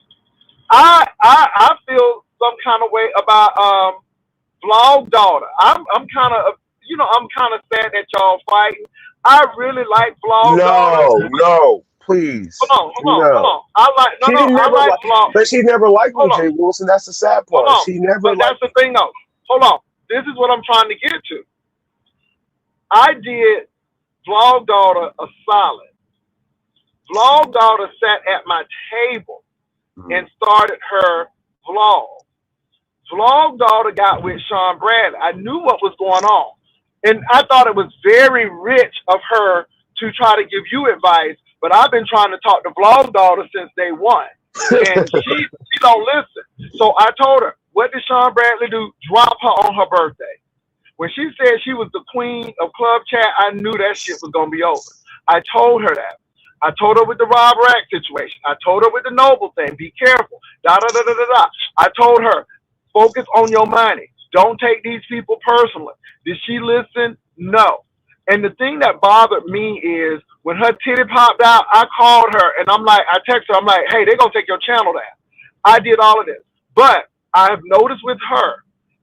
I feel some kind of way about Vlog Daughter. I'm kind of I'm kind of sad that y'all fighting. I really like Vlog Daughter. No, no, please, Hold no. on. I like She no. didn't I never like like, Vlog. but she never liked me, Hold on. Jay Wilson. That's the sad Hold part. on. She never But that's liked the me. thing though. Hold on. This is what I'm trying to get to. I did Vlog Daughter a solid. Vlog Daughter sat at my table Mhm. and started her vlog. Vlog Daughter got with Sean Bradley. I knew what was going on. And I thought it was very rich of her to try to give you advice, but I've been trying to talk to Vlog Daughter since day one. And she don't listen. So I told her, what did Sean Bradley do? Drop her on her birthday. When she said she was the queen of club chat, I knew that shit was gonna be over. I told her that. I told her with the Rob Rack situation. I told her with the Noble thing. Be careful. Da da da da da da. I told her, focus on your money. Don't take these people personally. Did she listen? No. And the thing that bothered me is when her titty popped out, I called her and I'm like, I texted her, I'm like, hey, they're gonna take your channel down. I did all of this. But I have noticed with her,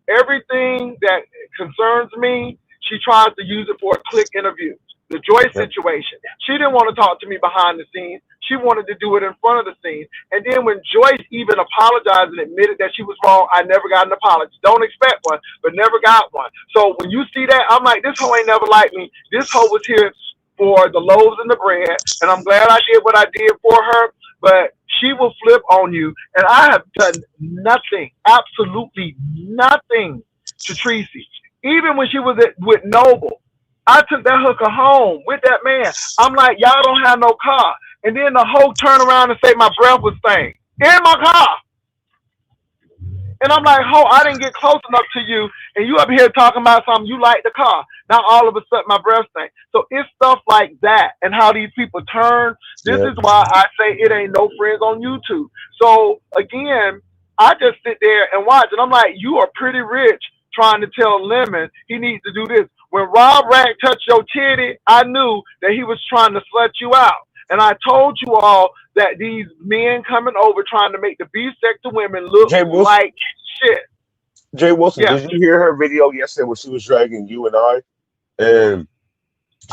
everything that concerns me, she tries to use it for a click interview. The Joyce situation. She didn't want to talk to me behind the scenes. She wanted to do it in front of the scenes. And then when Joyce even apologized and admitted that she was wrong, I never got an apology. Don't expect one, but never got one. So when you see that, I'm like, this hoe ain't never liked me. This hoe was here for the loaves and the bread. And I'm glad I did what I did for her. But she will flip on you. And I have done nothing, absolutely nothing to Tracy. Even when she was with Noble, I took that hooker home with that man. I'm like, y'all don't have no car. And then the hoe turn around and say my breath was stank in my car. And I'm like, ho, I didn't get close enough to you. And you up here talking about something, you like the car. Now all of a sudden my breath stank. So it's stuff like that and how these people turn. This is why I say it ain't no friends on YouTube. So again, I just sit there and watch. And I'm like, you are pretty rich trying to tell Lemon he needs to do this. When Rob Rack touched your titty, I knew that he was trying to slut you out. And I told you all that these men coming over trying to make the B-sector women look like shit. Jay Wilson, did you hear her video yesterday when she was dragging you and I? And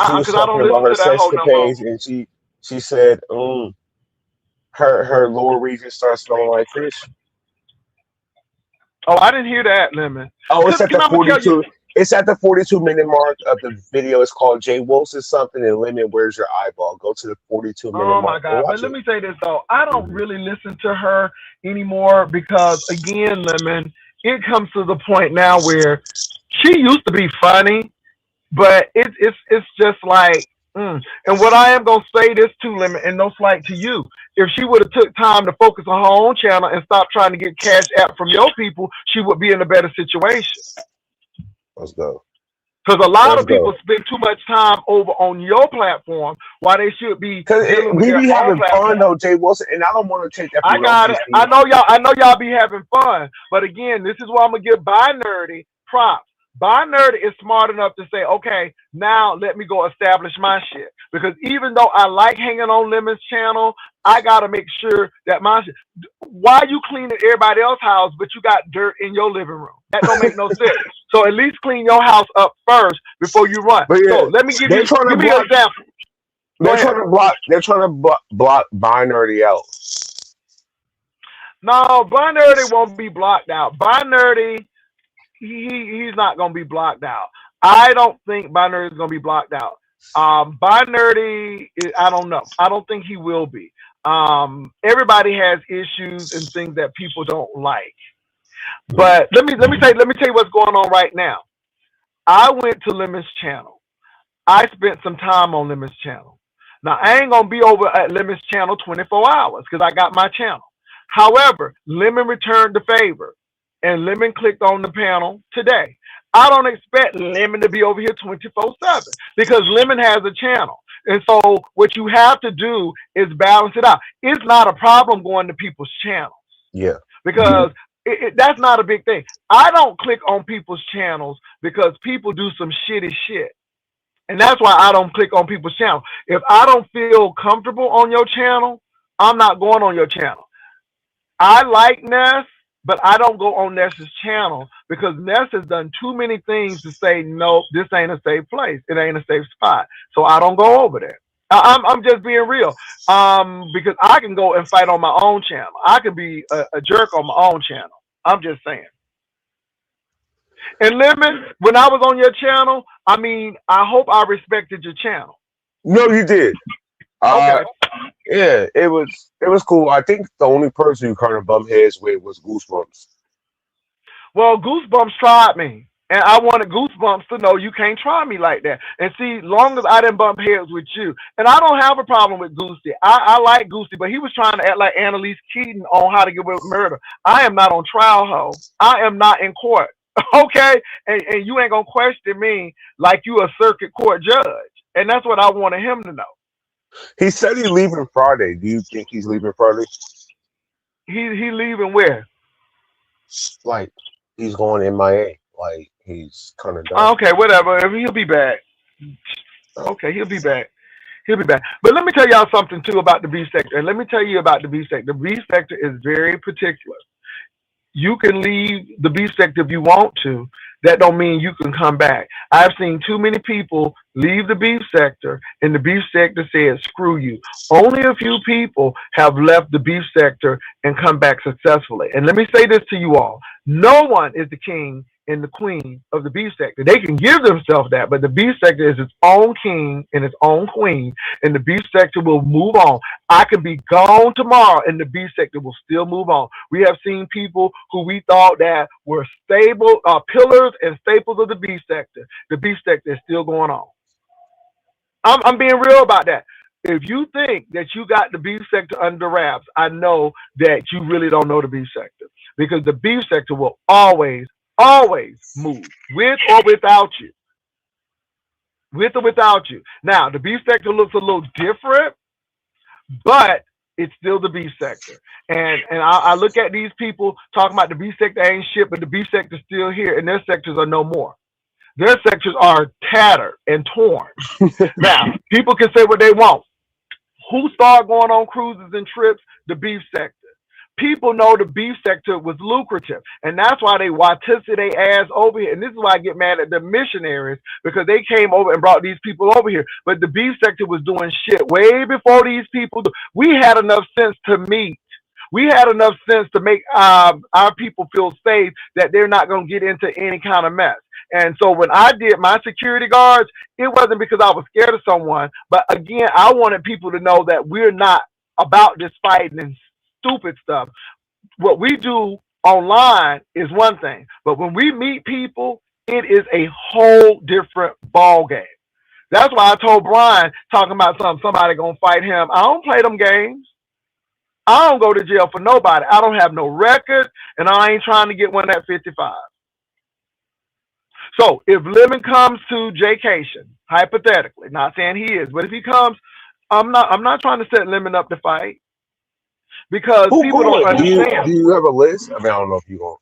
she was talking about her sex capades, and she said, her lower region starts smelling like fish. Oh, I didn't hear that, Lemon. Oh, it's at the 42. It's at the 42-minute mark of the video. It's called Jay Wilson something and Lemon, where's your eyeball? Go to the 42-minute mark. Oh my God! But let me say this though, I don't really listen to her anymore because again, Lemon, it comes to the point now where she used to be funny, but it's just like. And what I am gonna say this to Lemon, and no slight to you, if she would have took time to focus on her own channel and stop trying to get cash out from your people, she would be in a better situation. Let's go. Because a lot of people spend too much time over on your platform while they should be. Because we be having fun though, Jay Wilson, and I don't want to take that. I got it. I know y'all be having fun, but again, this is why I'm gonna give Bi-Nerdy props. Bi-Nerdy is smart enough to say, okay, now let me go establish my shit. Because even though I like hanging on Lemon's channel, I gotta make sure that my shit. Why you cleaning everybody else's house, but you got dirt in your living room? That don't make no sense. So at least clean your house up first before you run. But yeah, so let me give you an example. They're trying to block Bi-Nerdy out. No, Bi-Nerdy won't be blocked out. Bi-Nerdy, he's not gonna be blocked out. I don't think Bi-Nerdy is gonna be blocked out. Bi-Nerdy, I don't know. I don't think he will be. Everybody has issues and things that people don't like. But let me tell you what's going on right now. I went to Lemon's channel. I spent some time on Lemon's channel. Now I ain't gonna be over at Lemon's channel 24 hours because I got my channel. However, Lemon returned the favor and Lemon clicked on the panel today. I don't expect Lemon to be over here 24/7 because Lemon has a channel. And so what you have to do is balance it out. It's not a problem going to people's channels. Yeah. Because that's not a big thing. I don't click on people's channels because people do some shitty shit. And that's why I don't click on people's channel. If I don't feel comfortable on your channel, I'm not going on your channel. I like Ness, but I don't go on Ness's channel because Ness has done too many things to say, no, this ain't a safe place. It ain't a safe spot. So I don't go over there. I'm just being real. Because I can go and fight on my own channel. I can be a jerk on my own channel. I'm just saying. And Lemon, when I was on your channel, I mean, I hope I respected your channel. No, you did. Okay. Yeah, it was cool. I think the only person you kind of bump heads with was Goosebumps. Well, Goosebumps tried me. And I wanted Goosebumps to know you can't try me like that. And see, long as I didn't bump heads with you, and I don't have a problem with Goosey. I like Goosey, but he was trying to act like Annalise Keaton on How to Get Away with Murder. I am not on trial, ho. I am not in court. Okay? And you ain't gonna question me like you a circuit court judge. And that's what I wanted him to know. He said he's leaving Friday. Do you think he's leaving Friday? He leaving where? Like he's going MIA. Like he's kind of done. Okay, whatever. He'll be back. Okay, he'll be back. He'll be back. But let me tell y'all something too about the B sector. And let me tell you about the B sector. The B sector is very particular. You can leave the B sector if you want to. That don't mean you can come back. I've seen too many people leave the beef sector and the beef sector said, screw you. Only a few people have left the beef sector and come back successfully. And let me say this to you all. No one is the king and the queen of the beef sector. They can give themselves that, but the beef sector is its own king and its own queen, and the beef sector will move on. I can be gone tomorrow and the beef sector will still move on. We have seen people who we thought that were stable, pillars and staples of the beef sector. The beef sector is still going on. I'm being real about that. If you think that you got the beef sector under wraps, I know that you really don't know the beef sector, because the beef sector will always move with or without you. With or without you. Now, the beef sector looks a little different, but it's still the beef sector. And I look at these people talking about the beef sector ain't shit, but the beef sector's still here, and their sectors are no more. Their sectors are tattered and torn. Now, people can say what they want. Who started going on cruises and trips? The beef sector. People know the beef sector was lucrative, and that's why they watisted their ass over here. And this is why I get mad at the missionaries, because they came over and brought these people over here. But the beef sector was doing shit way before these people. We had enough sense to meet. We had enough sense to make our people feel safe, that they're not going to get into any kind of mess. And so when I did my security guards, it wasn't because I was scared of someone, but again, I wanted people to know that we're not about this fighting and stupid stuff. What we do online is one thing, but when we meet people, it is a whole different ball game. That's why I told Brian, talking about somebody gonna fight him. I don't play them games. I don't go to jail for nobody. I don't have no record, and I ain't trying to get one at 55. So if Lemon comes to Jaycation, hypothetically, not saying he is, but if he comes, I'm not trying to set Lemon up to fight, because people don't understand. Do you have a list? I mean, I don't know if you want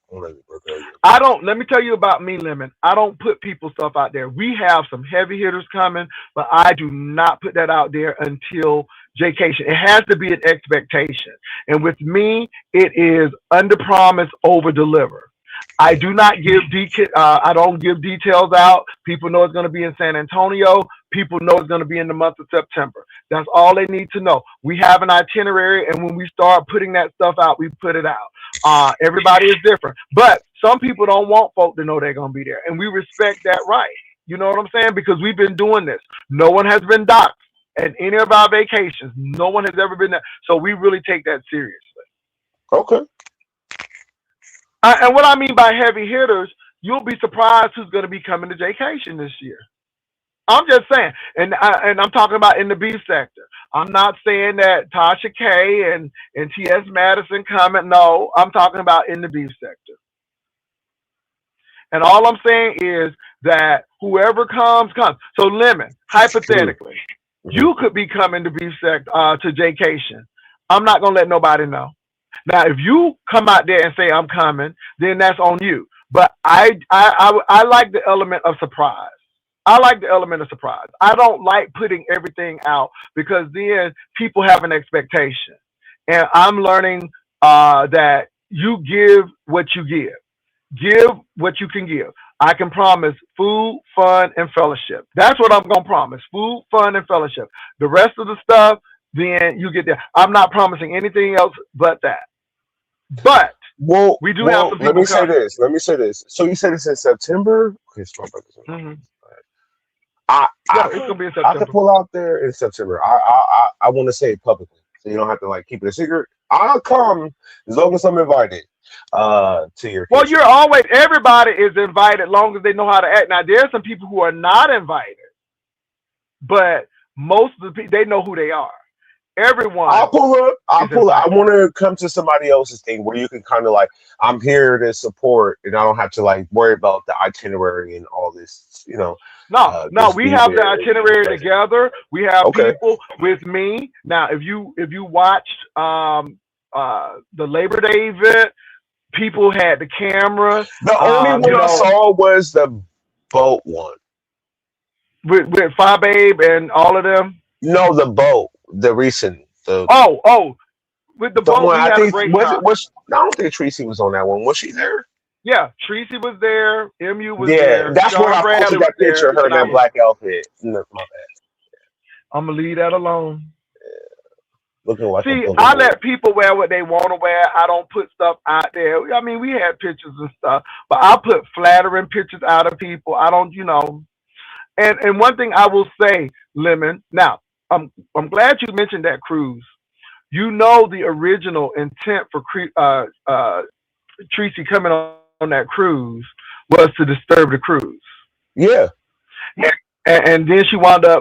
to. I don't. Let me tell you about me, Lemon. I don't put people's stuff out there. We have some heavy hitters coming, but I do not put that out there until Jaycation. It has to be an expectation, and with me, it is under promise, over deliver. I do not give I don't give details out. People know it's going to be in San Antonio. People know it's going to be in the month of September. That's all they need to know. We have an itinerary, and when we start putting that stuff out, we put it out. Everybody is different, but some people don't want folk to know they're going to be there, and we respect that right. You know what I'm saying? Because we've been doing this. No one has been doxxed at any of our vacations. No one has ever been there. So we really take that seriously. Okay. And what I mean by heavy hitters, you'll be surprised who's going to be coming to Jaycation this year. I'm just saying, and I'm talking about in the B sector. I'm not saying that Tasha K and T.S. Madison coming. No, I'm talking about in the B sector. And all I'm saying is that whoever comes. So Lemon, hypothetically, you could be coming to B sector to Jaycation. I'm not going to let nobody know. Now, if you come out there and say I'm coming, then that's on you. But I like the element of surprise. I like the element of surprise. I don't like putting everything out, because then people have an expectation. And I'm learning that you give what you give. Give what you can give. I can promise food, fun, and fellowship. That's what I'm going to promise. Food, fun, and fellowship. The rest of the stuff, then you get there. I'm not promising anything else but that. But we do have some people. Let me say this. So you said it's in September? Okay, it's mm-hmm. It's gonna be in September. I can pull out there in September. I want to say it publicly, so you don't have to keep it a secret. I'll come as long as I'm invited. to your Well, kitchen. you're always, everybody is invited long as they know how to act. Now, there are some people who are not invited, but most of the people, they know who they are. Everyone I'll pull up. I'll is pull up. I invited. want to come to somebody else's thing where you can kind of like, I'm here to support, and I don't have to like worry about the itinerary and all this. No, Just we be have the there and be itinerary present. together. We have Okay. people with me. Now, if you watched the Labor Day event, people had the camera, The only one I saw was the boat one. with Fababe and all of them. No, the boat, the recent, Oh, with the the boat, one we I had a think great was time. it was. I don't think Tracy was on that one. Was she there? Yeah, Tracy was there, MU was Yeah, there, that's when Sean I Bradley posted was that picture there, of her in and I that was. black outfit. No, my bad. I'm gonna leave that alone. Looking like a See, I boogaloo. let people wear what they want to wear. I don't put stuff out there. I mean, we had pictures and stuff, but I put flattering pictures out of people. I don't, And one thing I will say, Lemon. Now, I'm glad you mentioned that cruise. The original intent for Tracy coming on that cruise was to disturb the cruise. Yeah. And then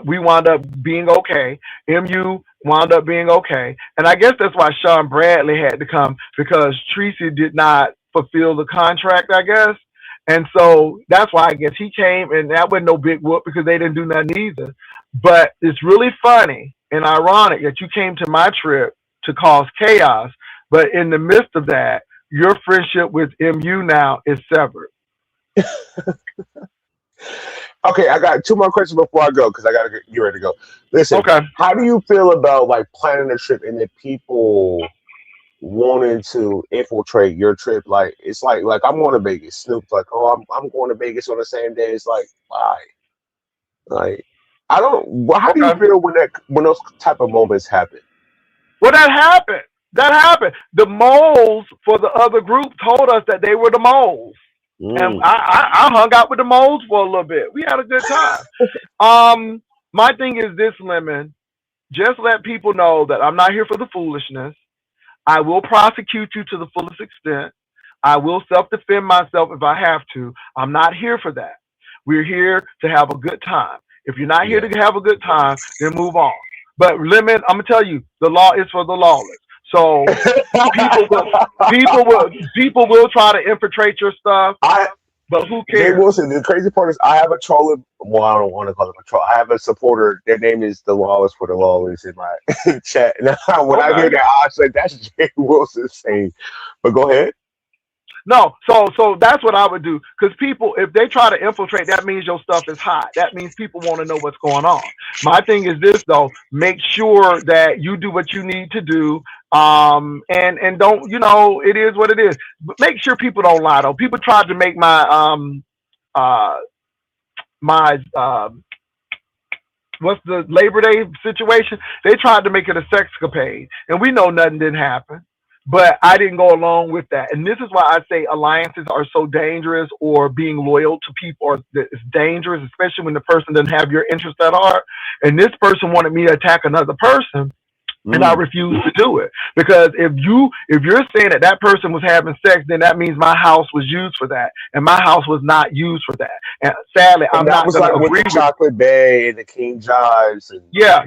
we wound up being okay. MU wound up being okay. And I guess that's why Sean Bradley had to come, because Tracy did not fulfill the contract, I guess. And so that's why I guess he came, and that wasn't no big whoop because they didn't do nothing either. But it's really funny and ironic that you came to my trip to cause chaos, but in the midst of that, your friendship with MU now is severed. Okay, I got two more questions before I go because I gotta get you ready to go. Listen, Okay. how do you feel about like planning a trip and the people wanting to infiltrate your trip? Like it's like I'm going to Vegas. Snoop's like, oh, I'm going to Vegas on the same day. It's like, why? Like, I don't. How do you Okay. feel when those type of moments happen? Well, that happened. That happened. The moles for the other group told us that they were the moles. And Mm. I hung out with the moles for a little bit. We had a good time. My thing is this, Lemon. Just let people know that I'm not here for the foolishness. I will prosecute you to the fullest extent. I will self-defend myself if I have to. I'm not here for that. We're here to have a good time. If you're not here Yeah. to have a good time, then move on. But Lemon, I'm gonna tell you, the law is for the lawless. So people will people will try to infiltrate your stuff, I but who Jay cares? Wilson. The crazy part is I have a troller. Well, I don't want to call them a troll. I have a supporter. Their name is the Lawless for the Lawless in my chat. Now, when I hear Okay. that, I say that's Jay Wilson saying. But go ahead. No, so that's what I would do. Because people, if they try to infiltrate, that means your stuff is hot. That means people want to know what's going on. My thing is this though: make sure that you do what you need to do. And don't, it is what it is. But make sure people don't lie though. People tried to make uh my what's the Labor Day situation? They tried to make it a sexcapade, and we know nothing didn't happen. But I didn't go along with that, and this is why I say alliances are so dangerous, or being loyal to people is dangerous, especially when the person doesn't have your interest at heart. And this person wanted me to attack another person, and I Mm. refuse to do it, because if you're saying that person was having sex, then that means my house was used for that, and my house was not used for that. And sadly, And I'm that not was going to like with agree the with. Chocolate Bay and the King Jives and Yeah.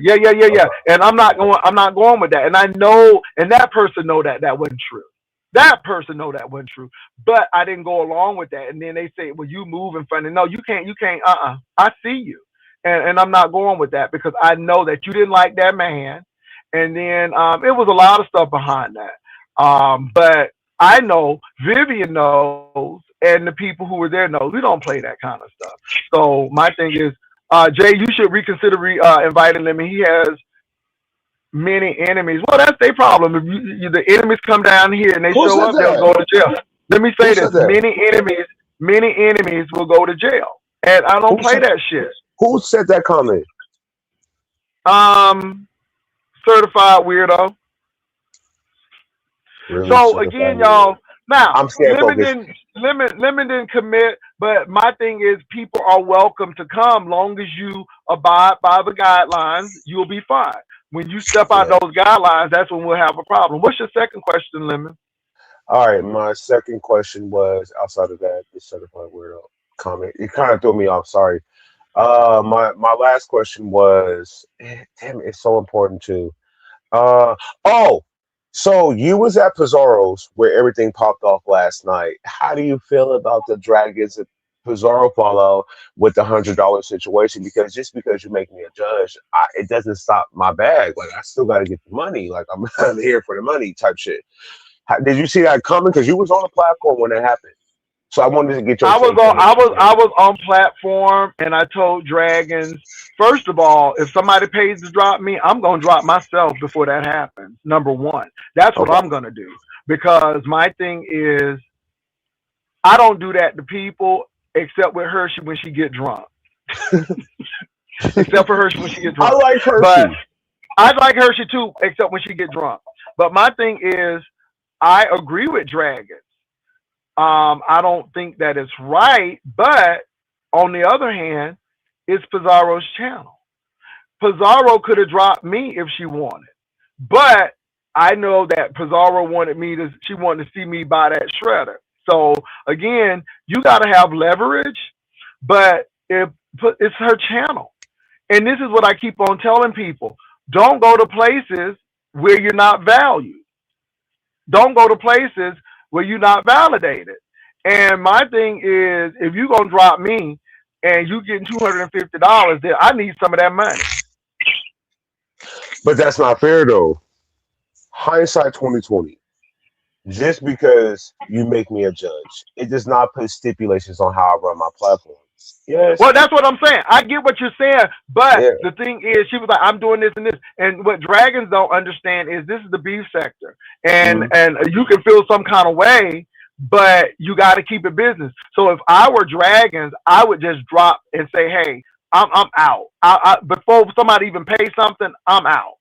okay. And I'm not going with that. And I know, and that person know that wasn't true. That person know that wasn't true. But I didn't go along with that. And then they say, well, you move in front of, no, you can't, I see you. And I'm not going with that, because I know that you didn't like that man. And then it was a lot of stuff behind that. But I know Vivian knows, and the people who were there know we don't play that kind of stuff. So my thing is, Jay, you should reconsider inviting him. He has many enemies. Well, that's their problem. If the enemies come down here and they Who show said up, they'll that? go to jail. Let me Who say this: said that? many enemies will go to jail, and I don't Who play said that shit. who said that comment? Um, certified weirdo. Really So again, certified weirdo. y'all. Now, I'm scared focused. Lemon didn't commit, but my thing is, people are welcome to come, long as you abide by the guidelines. You'll be fine. When you step out Yeah. those guidelines, that's when we'll have a problem. What's your second question, Lemon? All right, my second question was outside of that, the certified weirdo comment. It kind of threw me off. Sorry. My last question was, damn, it's so important too. Uh, oh, so you was at Pizarro's where everything popped off last night. How do you feel about the Dragons and Pizarro follow with the $100 situation? Because just because you make me a judge, it doesn't stop my bag. Like I still got to get the money. Like I'm I'm here for the money type shit. Did you see that coming? Because you was on the platform when it happened. So I wanted to get your I was take on on it. I was on platform and I told Dragons, first of all, if somebody pays to drop me, I'm gonna drop myself before that happens. Number one. That's what Okay. I'm gonna do. Because my thing is I don't do that to people except with Hershey when she get drunk. Except for Hershey when she get I drunk. like But Hershey. I like Hershey too, except when she get drunk. But my thing is I agree with Dragons. I don't think that it's right, but on the other hand, it's Pizarro's channel. Pizarro could have dropped me if she wanted, but I know that Pizarro wanted me to. She wanted to see me buy that shredder. So again, you got to have leverage, but it's her channel, and this is what I keep on telling people: don't go to places where you're not valued. Don't go to places where you're not validated. And my thing is, if you're gonna drop me and you getting $250, then I need some of that money. But that's not fair though. Hindsight 2020. Just because you make me a judge, it does not put stipulations on how I run my platform. Yes. Well, that's what I'm saying. I get what you're saying, but Yeah. the thing is, she was like, "I'm doing this and this," and what dragons don't understand is this is the beef sector, and Mm. you can feel some kind of way, but you got to keep it business. So if I were dragons, I would just drop and say, "Hey, I'm out." Before somebody even pays something, I'm out.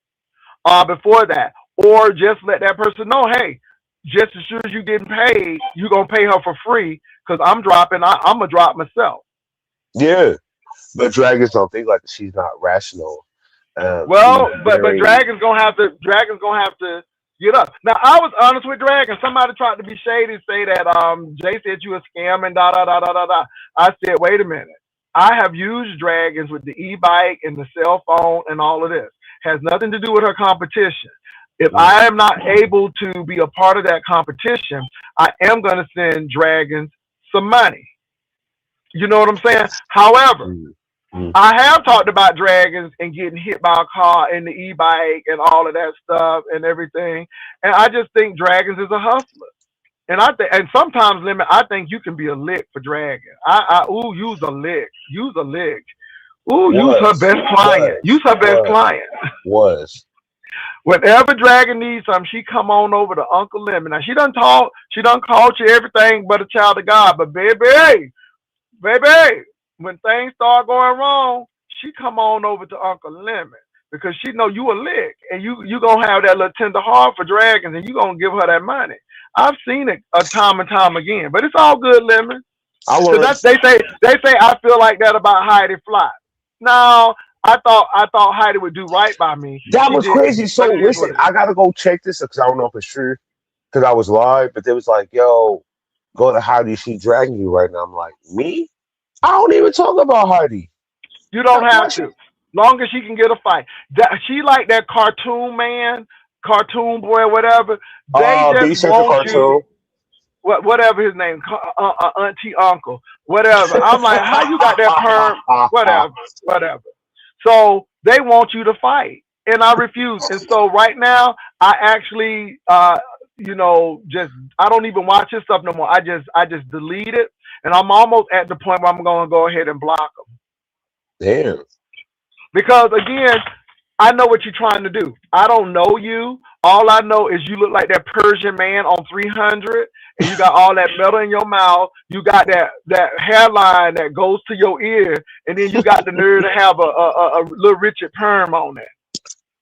Before that, or just let that person know, "Hey, just as soon as you getting paid, you gonna pay her for free because I'm dropping. I'm gonna drop myself." Yeah. But dragons don't think like she's not rational. She's Well, but very. Dragon's gonna have to get up. Now I was honest with Dragon. Somebody tried to be shady, say that Jay said you a scam and da da da da da da. I said, wait a minute. I have used Dragons with the e-bike and the cell phone and all of this. Has nothing to do with her competition. If Mm, I am not able to be a part of that competition, I am gonna send Dragons some money. You know what I'm saying? However, mm, mm. I have talked about dragons and getting hit by a car and the e-bike and all of that stuff and everything. And I just think dragons is a hustler. And and sometimes, Lemon, I think you can be a lick for dragon. Ooh, use a lick. Use a lick. Ooh, use her Was. best client. Was. Use her best Was. client. Was. Whenever Dragon needs something, she come on over to Uncle Lemon. Now she done called you everything but a child of God. But baby, when things start going wrong, she come on over to Uncle Lemon because she know you a lick and you gonna have that little tender heart for dragons and you gonna give her that money. I've seen it a time and time again, but it's all good, Lemon. I Cause learned. they say I feel like that about Heidi Fly. No, I thought Heidi would do right by me. That She was didn't, crazy. So but it is what listen, it I is. gotta go check this because I don't know if it's true. Because I was live, but they was like, "Yo, go to Heidi. She dragging you right now." I'm like, "Me? I don't even talk about Heidi." You don't Why have she? to. Long as she can get a fight. She like that cartoon man, cartoon boy, whatever. They B just Central want you, Cartoon. whatever his name, auntie, uncle, whatever. I'm like, how you got that perm? Whatever. So they want you to fight, and I refuse. And so right now, I actually, just I don't even watch his stuff no more. I just delete it, and I'm almost at the point where I'm going to go ahead and block him. Damn. Because again, I know what you're trying to do. I don't know you. All I know is you look like that Persian man on 300, and you got all that metal in your mouth. You got that hairline that goes to your ear, and then you got the nerve to have a little Richard perm on it,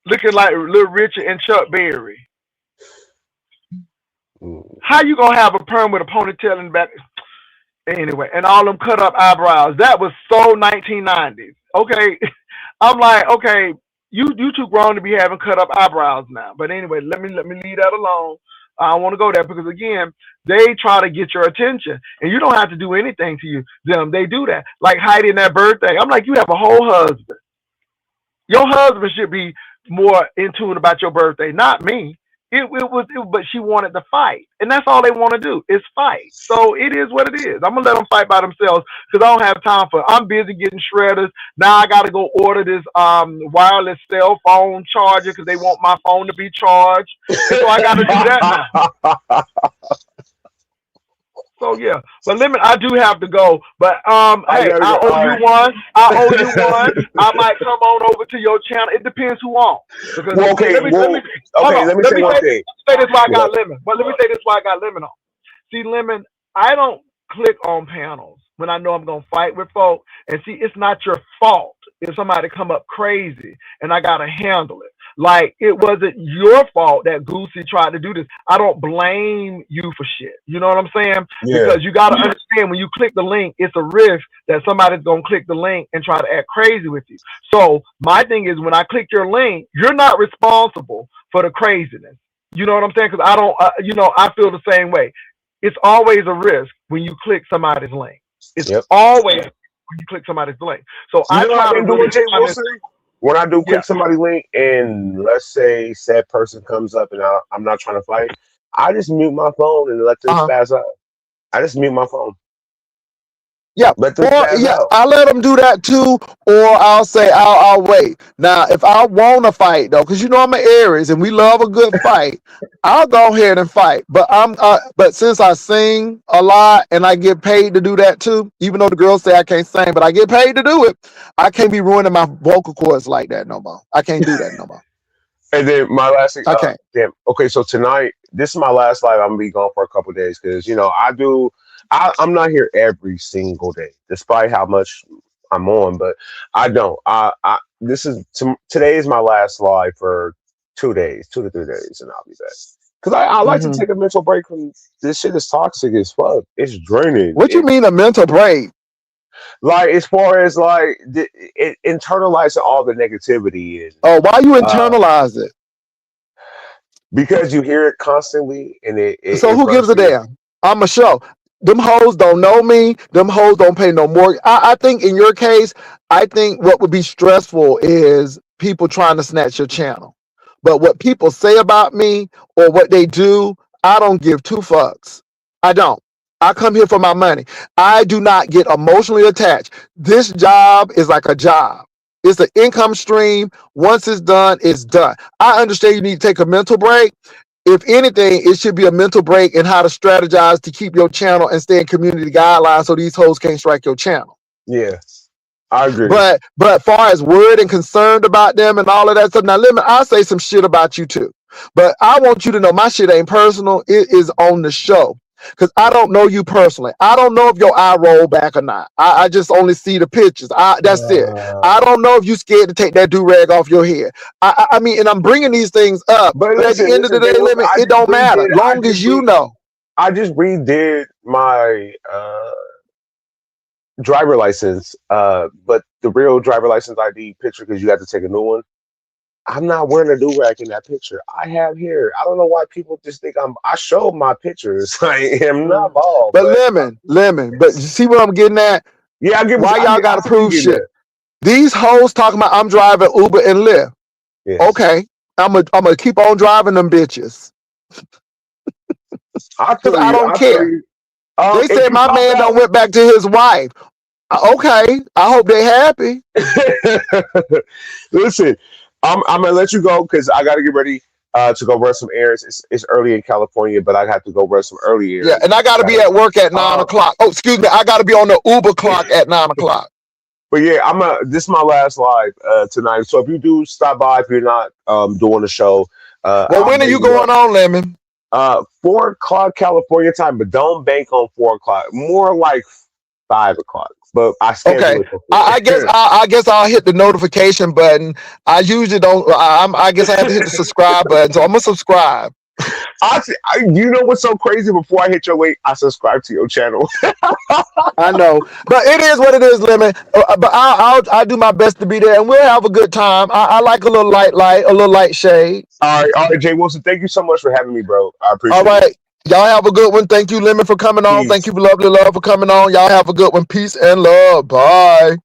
looking like little Richard and Chuck Berry. Mm. How you gonna have a perm with a ponytail in the back? Anyway, and all them cut up eyebrows. That was so 1990s. Okay, I'm like, okay, you too grown to be having cut up eyebrows now. But anyway, let me leave that alone. I don't want to go there because again, they try to get your attention, and you don't have to do anything to them. They do that, like hiding that birthday. I'm like, you have a whole husband. Your husband should be more in tune about your birthday, not me. But she wanted to fight, and that's all they want to do is fight. So it is what it is. I'm gonna let them fight by themselves because I don't have time for it. I'm busy getting shredders. Now I gotta go order this wireless cell phone charger because they want my phone to be charged. And so I gotta do that now. So yeah, but Lemon, I do have to go. But hey, I owe you one. I might come on over to your channel. It depends who on. Because Well, okay, let me say one thing. Say this why I got Lemon. But let me say this why I got Lemon on. See, Lemon, I don't click on panels when I know I'm gonna fight with folk. And see, it's not your fault if somebody come up crazy and I gotta handle it. Like, it wasn't your fault that Goosey tried to do this. I don't blame you for shit. You know what I'm saying? Yeah. Because you got to understand when you click the link, it's a risk that somebody's going to click the link and try to act crazy with you. So my thing is when I click your link, you're not responsible for the craziness. You know what I'm saying? Because I don't, I feel the same way. It's always a risk when you click somebody's link. It's always when you click somebody's link. So I try to really when I do click somebody link and let's say said person comes up and I'm not trying to fight, I just mute my phone and let them spaz out. I just mute my phone. Yeah, let them spaz out. I let them do that too, or I'll say I'll wait. Now, if I want to fight though, because I'm an Aries and we love a good fight, I'll go ahead and fight. But but since I sing a lot and I get paid to do that too, even though the girls say I can't sing, but I get paid to do it, I can't be ruining my vocal cords like that no more. I can't do that no more. And then my last thing, okay. Damn. Okay, so tonight, this is my last live. I'm gonna be gone for a couple of days because I'm not here every single day, despite how much I'm on. But I don't. Today is my last live for 2 days, 2 to 3 days, and I'll be back. Because I like to take a mental break from this shit. Is toxic as fuck. It's draining. What you mean a mental break? Like as far as like it internalizing all the negativity is. Oh, why you internalize it? Because you hear it constantly, and so who gives a damn? I'm a show. Them hoes don't know me. Them hoes don't pay no more. I think in your case, I think what would be stressful is people trying to snatch your channel. But what people say about me or what they do, I don't give two fucks. I don't. I come here for my money. I do not get emotionally attached. This job is like a job. It's an income stream. Once it's done, it's done. I understand you need to take a mental break. If anything, it should be a mental break in how to strategize to keep your channel and stay in community guidelines so these hoes can't strike your channel. Yeah, I agree. But far as worried and concerned about them and all of that stuff, now Lemon, I'll say some shit about you too. But I want you to know my shit ain't personal. It is on the show. Because I don't know you personally. I don't know if your eye roll back or not. I just only see the pictures. That's it. I don't know if you scared to take that do-rag off your head. I mean, and I'm bringing these things up. But listen, at the end of the day, Lemon, it don't matter. Long as you know. I just redid my driver license, but the real driver license ID picture, because you have to take a new one. I'm not wearing a do-rag in that picture. I have hair. I don't know why people just think I showed my pictures. I'm not bald. But Lemon. But you see what I'm getting at? Yeah, I get why y'all gotta prove shit. These hoes talking about I'm driving Uber and Lyft. Yes. Okay. I'm gonna keep on driving them bitches. Because I don't care. They said my man don't went back to his wife. Okay. I hope they happy. Listen. I'm gonna let you go because I gotta get ready to go run some errands. It's early in California, but I have to go run some early errands. Yeah, and I gotta be at work at 9 o'clock. Oh, excuse me, I gotta be on the Uber clock at 9 o'clock. But yeah, this is my last live tonight. So if you do stop by, if you're not doing the show, well, when are you going on, Lemon? 4 o'clock California time, but don't bank on 4 o'clock. More like 5 o'clock. But I okay. I guess I'll hit the notification button. I usually don't. I guess I have to hit the subscribe button, so I'm gonna subscribe. You know what's so crazy? Before I hit your link, I subscribed to your channel. I know, but it is what it is, Lemon. But I'll do my best to be there, and we'll have a good time. I like a little light, a little light shade. All right, Jay Wilson. Thank you so much for having me, bro. I appreciate All right, y'all have a good one. Thank you, Lemon, for coming on. Peace. Thank you, Lovely Love, for coming on. Y'all have a good one. Peace and love. Bye.